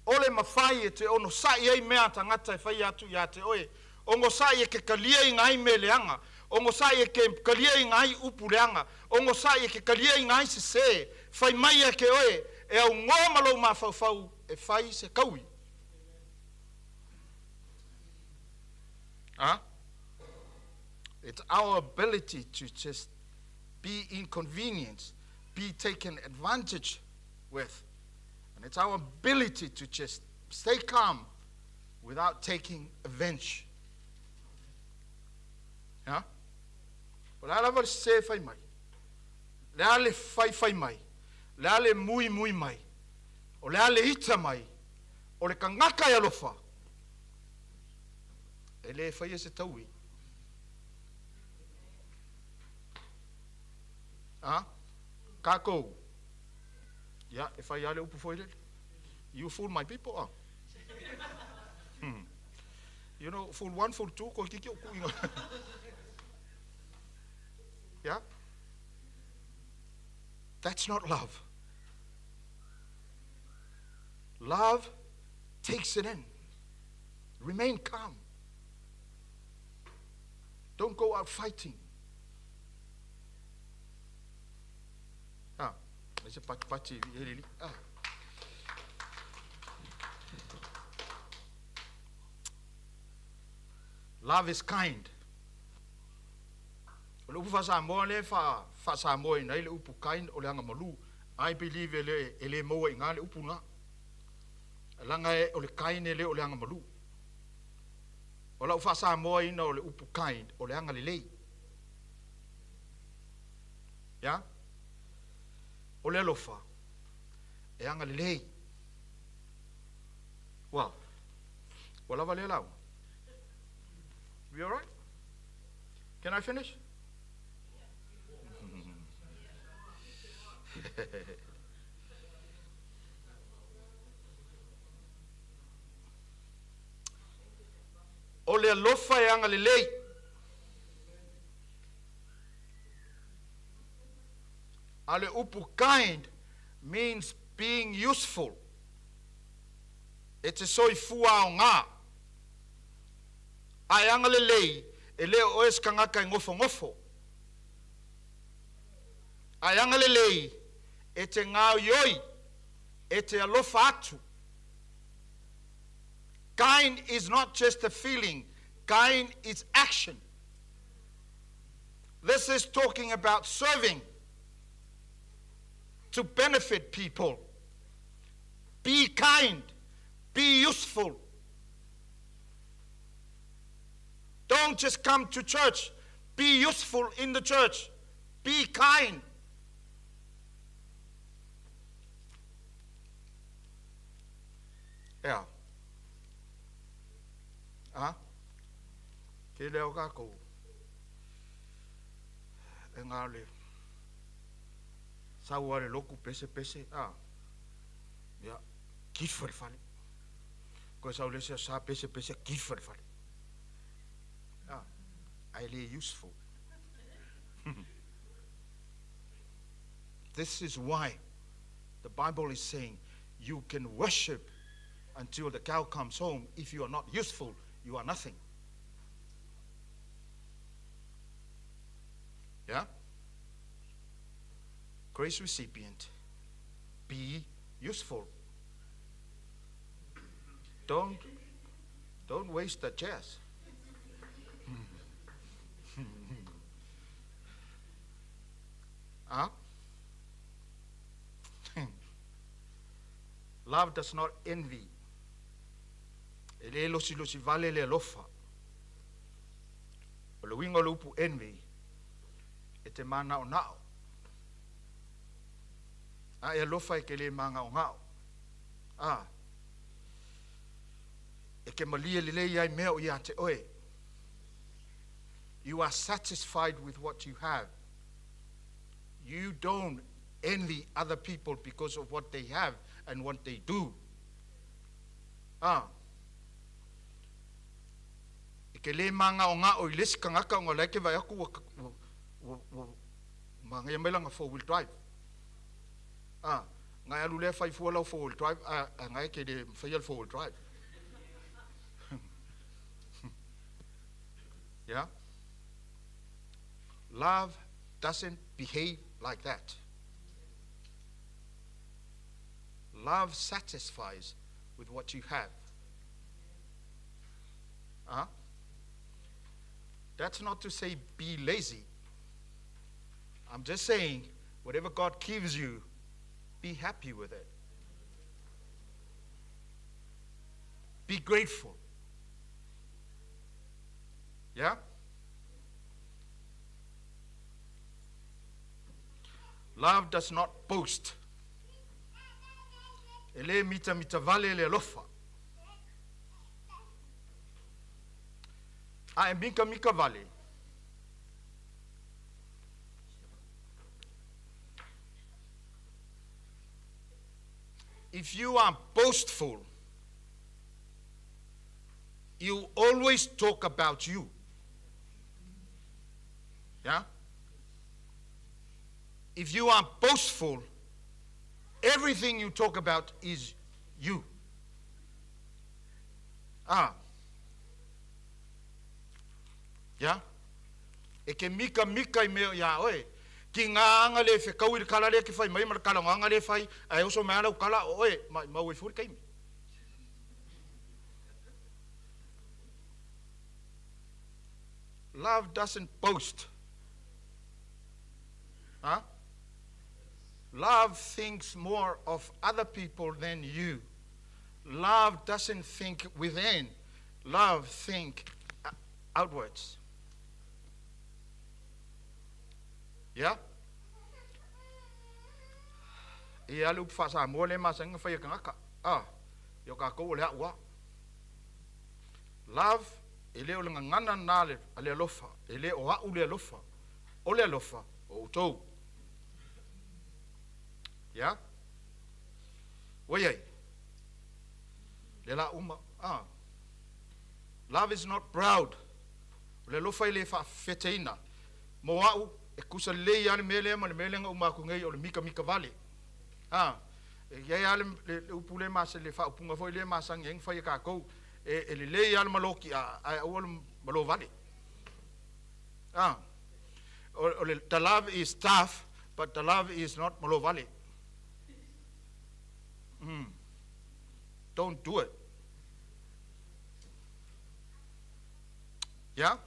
O le mawhai e te ono sai e mea tangata e whai atu ia te oe. Ongo sai e ke kalia I ngai me leanga. Ongo sai e ke kalia I ngai upureanga. Ongo sai e ke kalia I ngai se whai mai e ke oe. E au ngoa malou ma whau e whai se kaui. Huh? It's our ability to just be inconvenienced, be taken advantage with. And it's our ability to just stay calm without taking revenge. Yeah? But I love say fai mai. Le ale fai mai. Le ale mui mai. O le ale ita mai. O le kangaka ya lofa. E le fai e se taui. Kako. Yeah, if I yale upu foile, you fool my people. You know, fool 1, fool 2, ko kiki oku ingo. Yeah? That's not love. Love takes it in. Remain calm. Don't go out fighting. It's a pati. Love is kind. O le upu Samoa le fa Samoa nei le upu kind o le anga malu. I believe ele mo I ngā le upu nga. Langa e o le kind ele o le anga malu. O la ufa Samoa ina o le upu kind o le anga le lei. Ya? O le lofa. E anga le lei. Well, wala vale lau. We all right? Can I finish? O le lofa e anga le lei. Ale upu kind means being useful. E te soifua o ngā. Ai anga le lei, e leo oes ka ngaka I ngofo. Ai anga le lei, e te ngāo ioi, e te alofa atu. Kind is not just a feeling, kind is action. This is talking about serving to benefit people. Be kind, be useful. Don't just come to church. Be useful in the church. Be kind. Yeah. Ke leo kako. E ngā le. Saua le loku pese. Yeah. Kit for fale. Ko sa le sa pese kit for fale. ai le useful. This is why the Bible is saying you can worship until the cow comes home. If you are not useful, you are nothing. Yeah? Grace recipient, be useful. Don't waste the chance. Huh? Love does not envy. Ele losi vale le lofa. O le wingo lupu envy. E te mana o nao. A e lofa e ke le manga o ngao. E ke malia le le iai mea o ia te oe. You are satisfied with what you have. You don't envy other people because of what they have and what they do. E ke le manga o ngā o i lesi kangaka o ngā laike vai aku mga ia melanga 4-wheel drive. Ngai alu le fai fualau 4-wheel drive, ngai ke le fai al 4-wheel drive. Yeah? Love doesn't behave like that. Love satisfies with what you have. That's not to say be lazy. I'm just saying, whatever God gives you, be happy with it. Be grateful. Yeah? Love does not boast. Ele mita vale le lofa. A mika vale. If you are boastful, you always talk about you. Yeah? If you are boastful, everything you talk about is you. Yeah? E ke mika I meo ya oe. Ki ngā anga le whekau I kala le ki whai mai mara kala ngā anga le whai ai oso mea rau kala oe mau e furi kaimi. Love doesn't boast. Love thinks more of other people than you. Love doesn't think within. Love thinks outwards. Yeah? E alu fasa mo le masanga fa yakanga. Yo ka ko le wa. Love ele o ngana na le ale lofa. Ele o ha u le lofa. O le lofa o tou. Yeah? Wayai. Lela uma. Love is not proud. Le lofa ile fa feteina. Mo au e kusa le ya mele ma mele nga uma ku ngai o le mika vale. E ya le upule ma se le fa upunga foi le ma sang eng fa ka ko e le ya le maloki a o le malo vale. The love is tough, but the love is not malo vale. Don't do it. Yeah?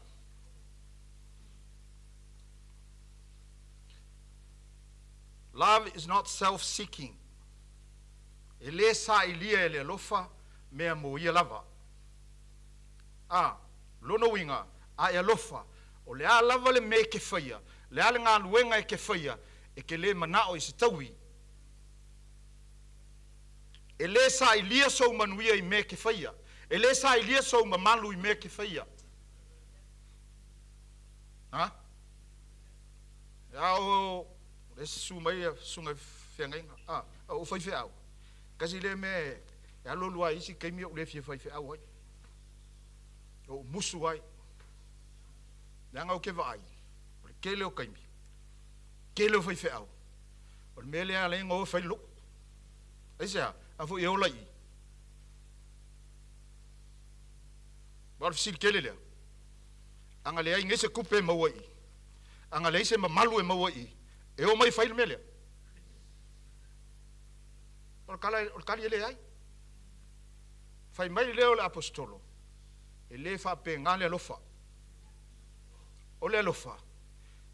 Love is not self-seeking. Ele sa ilia ele lofa mea mo ia lava. Lono winga a ia lofa o le a lava le me ke whaia, le a le ngā luenga e ke whaia e ke le manao I se taui. E le sa ilia sou manuia I me ke whaia. E le sa ilia sou mamalu I me ke whaia. O le su mai sunga whengainga. O whai wheau. Kasi le me e alolua isi keimi o le whai wheau ai. O musu ai. Nanga o ke vai. O le kele o kaimi. Kele o fai au. O le mele a le ngo fai lo. Aisa, a fo e ola i. War fsil kele le. Anga le ai ngese kupe maua i. Anga le se mamalu e maua i. E o mai fai le mele. O kali ele ai. Fai mai leo le apostolo. E le fa pe ngale alofa. O le alofa.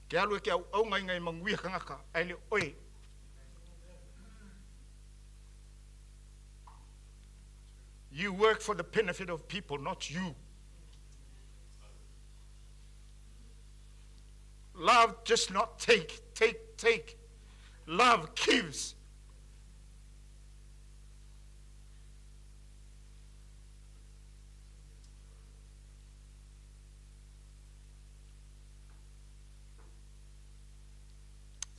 Ke alu e ke au ngai manguia kangaka. Ai le oe. You work for the benefit of people, not you. Love does not take. Love gives.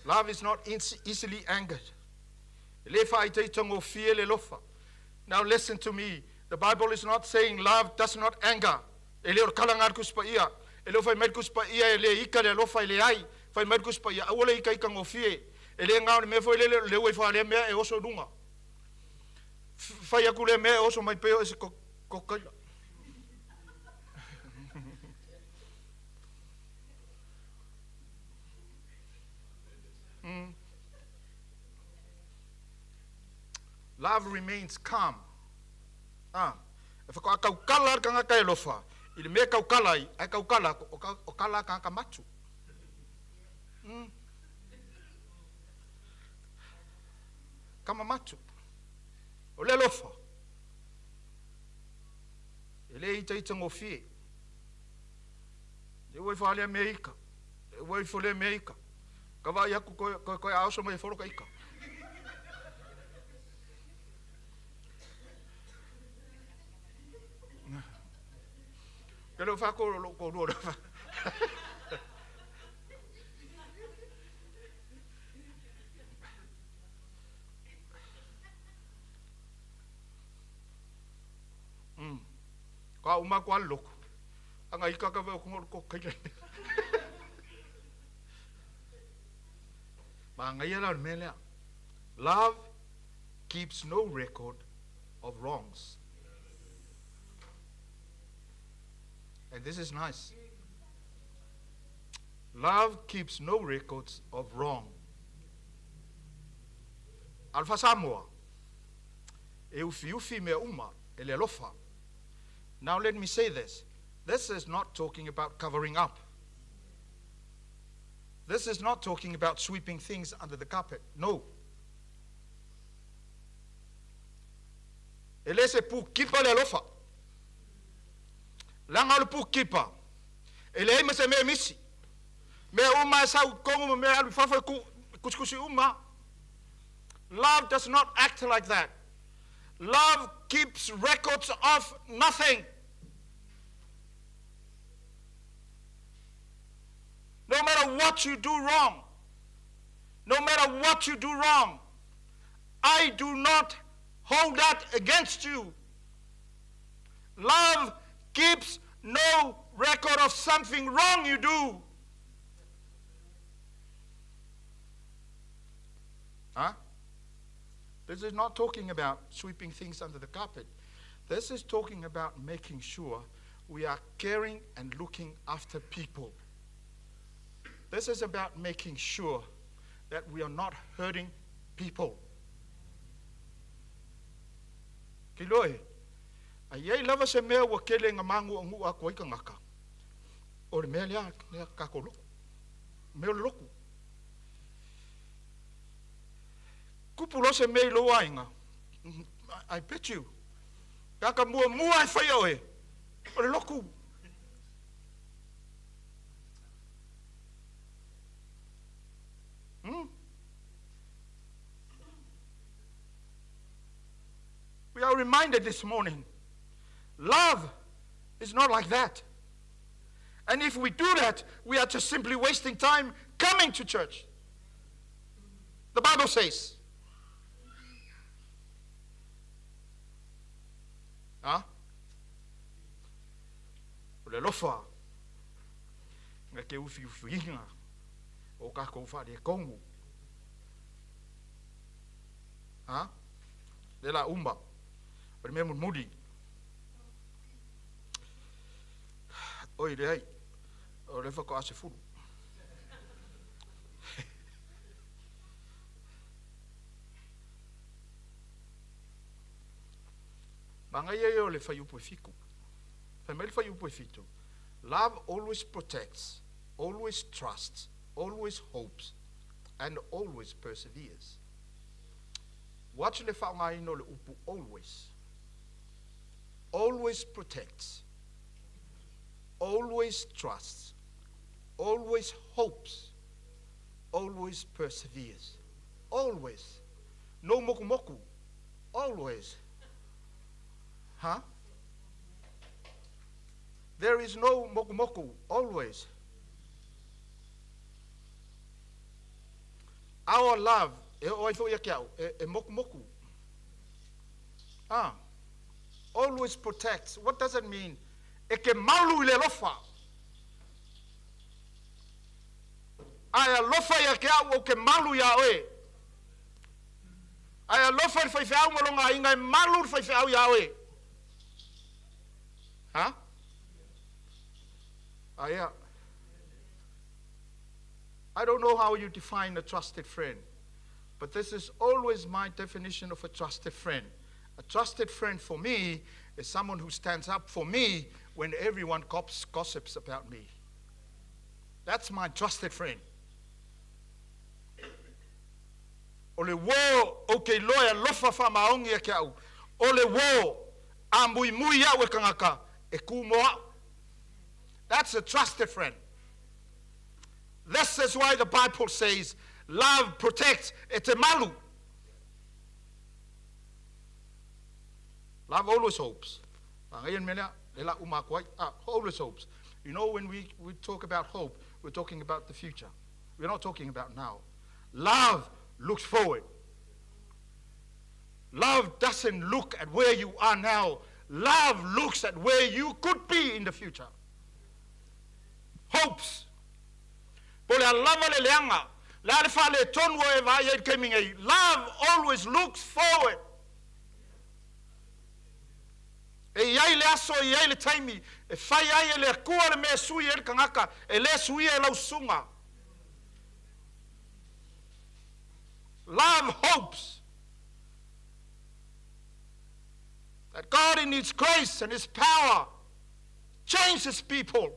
Love is not easily angered. Now listen to me. The Bible is not saying love does not anger. Ele fai mai kuspa ia ele ika le lofa ele ai fai mai kuspa ia awole ika ika ngofie ele ngau me foi le we fa le me e oso dunga fai akule me oso mai peo ese kokai Love remains calm. If ka kala ka ka lofa il me kaukala ai kaukala o kala ka matu kama matu o le lofa ele ita ngofie le voi fa le amerika le voi fo le amerika ka va ya ko auso mai foro ka ika Kalau fa ko do fa. Ka uma ko loko. Anga ika ka ko kai. Ma ngai la mele. Love keeps no record of wrongs. And this is nice. Love keeps no records of wrong. Alfa Samoa. Eufi me uma ele lofa. Now let me say this. This is not talking about covering up. This is not talking about sweeping things under the carpet. No. Ele se pu kipa le lofa. Langa le pu kipa. Ele me se me misi. Me uma sa kongo me alu fafa kuskusi uma. Love does not act like that. Love keeps records of nothing. No matter what you do wrong, I do not hold that against you. Love keeps no record of something wrong you do. Huh? This is not talking about sweeping things under the carpet. This is talking about making sure we are caring and looking after people. This is about making sure that we are not hurting people. Kiloi, ai lava se mea wa kele nga mangu ngu a koi ka ngaka. O le mea lea ka ko loku. Mea loku. Kupulo se mea lo ainga. I bet you. Kaka mua ai whai oe. O le loku. We are reminded this morning, love is not like that. And if we do that, we are just simply wasting time coming to church. The Bible says, me ke ufi o ka ko fa de kongu ha de la umba o me mudi oi dei o le fa ko ase fu banga ye o le fa yupo fiku fa me le fa yupo fito. Love always protects, always trusts, always hopes, and always perseveres. Watch le whaonga ino le upu always. Always protects, always trusts, always hopes, always perseveres. Always. No moku moku. Always. Huh? There is no moku moku, always. Our love, e moku moku. Always protects. What does it mean? E ke malu le lofa. Aya lofa ya ke au ke malu ya oe. Aya lofa le fai au malonga inga malu le fai au ya oe. Huh? Yeah. I don't know how you define a trusted friend, but this is always my definition of a trusted friend. A trusted friend for me is someone who stands up for me when everyone gossips about me. That's my trusted friend. Ole wo okay loya lofa fa maongi ya kiau. Ole wo ambui mui ya we kangaka e kumoa. That's a trusted friend. This is why the Bible says, love protects etemalu. Love always hopes. Always hopes. You know, when we talk about hope, we're talking about the future. We're not talking about now. Love looks forward. Love doesn't look at where you are now. Love looks at where you could be in the future. Hopes. Love always looks forward. Love hopes that God in His grace and His power changes people.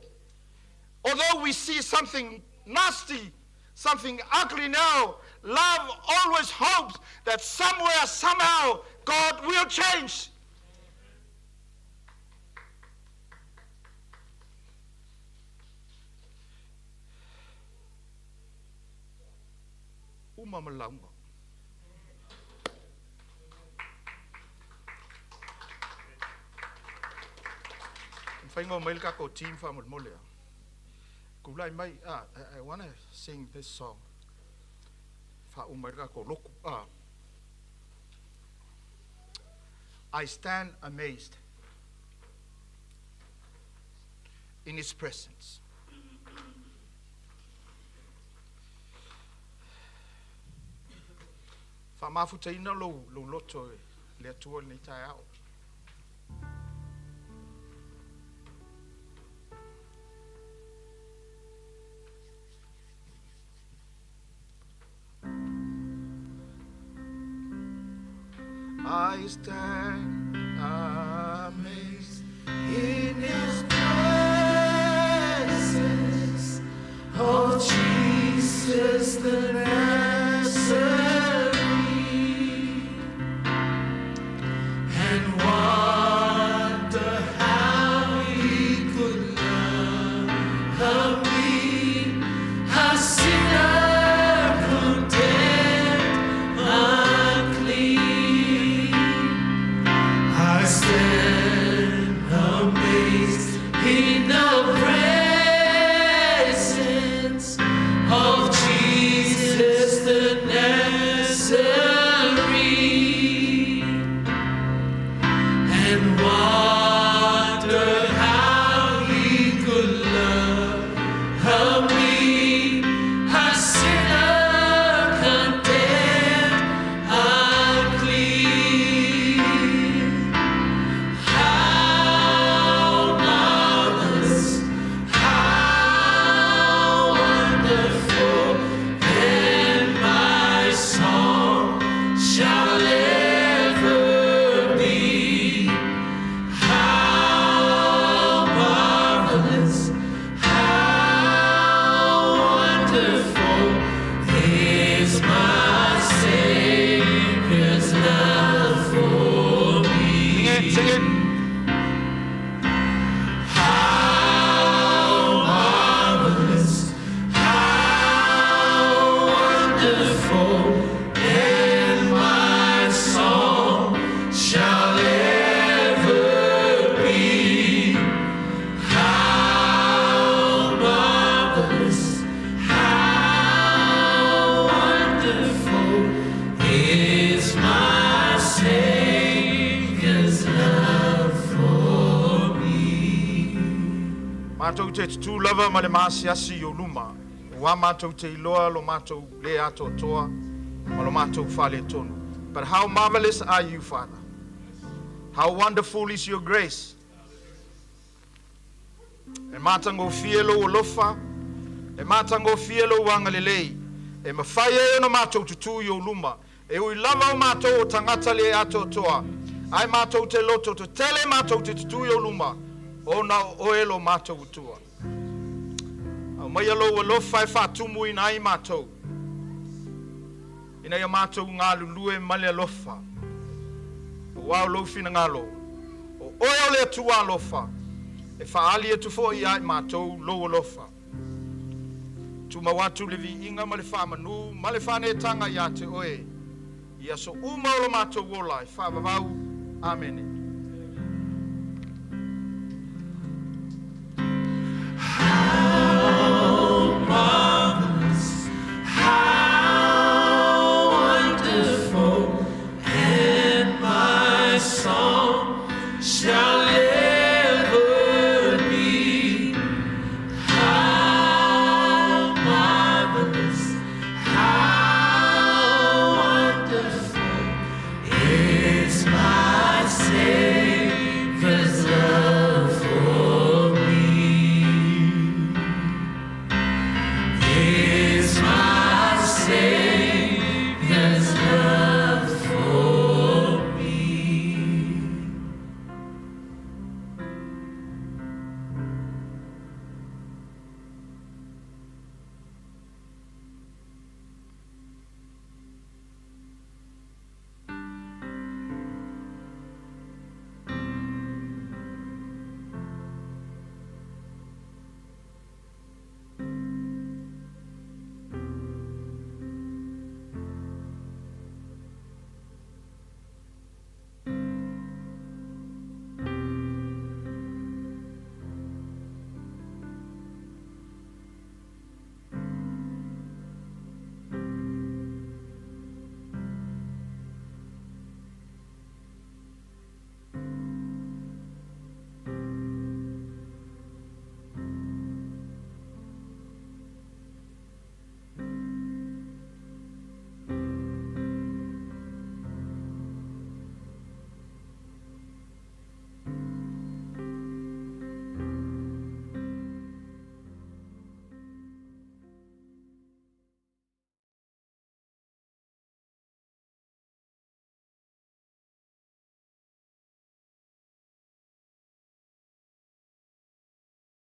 Although we see something nasty, something ugly now, love always hopes that somewhere, somehow, God will change. Umamalanga. Whaingo mailka ko team whamul molea. Kulai mai, I want to sing this song. I stand amazed in His presence. Whamafutaina lo loto le atua ni tai au. I stand amazed in His presence, oh Jesus the Nazarene, and wonder how He could love me, a sinner condemned, unclean. I stand amazed in the presence of Jesus the Nazarene, and wonder how He could love Mātou te tutu lava ma le maasiasi o luma. Wa mātou te iloa lo mātou le ato toa. Ma lo mātou whale tonu. But how marvelous are you, Father? How wonderful is your grace. E mātango fielo o lofa. E mātango fielo wanga lelei. E mawhaia e no mātou tutu i o luma. E ui lava o mātou o tangata le ato toa. Ai mātou te loto to tele mātou te tutu i o luma. O na o elo mātou utua. Au mai alo o lofa e whātumu i nai mātou. Ina ia mātou ngā lulue male alofa. O wau lofi na ngalo. O oeo le atua alofa. E whaali e tufo i ai mātou lo alofa. Tuma watu le vi inga male whamanu, male whane tanga i ate oe. Ia so umaulo mātou wola e whavavau. Amen.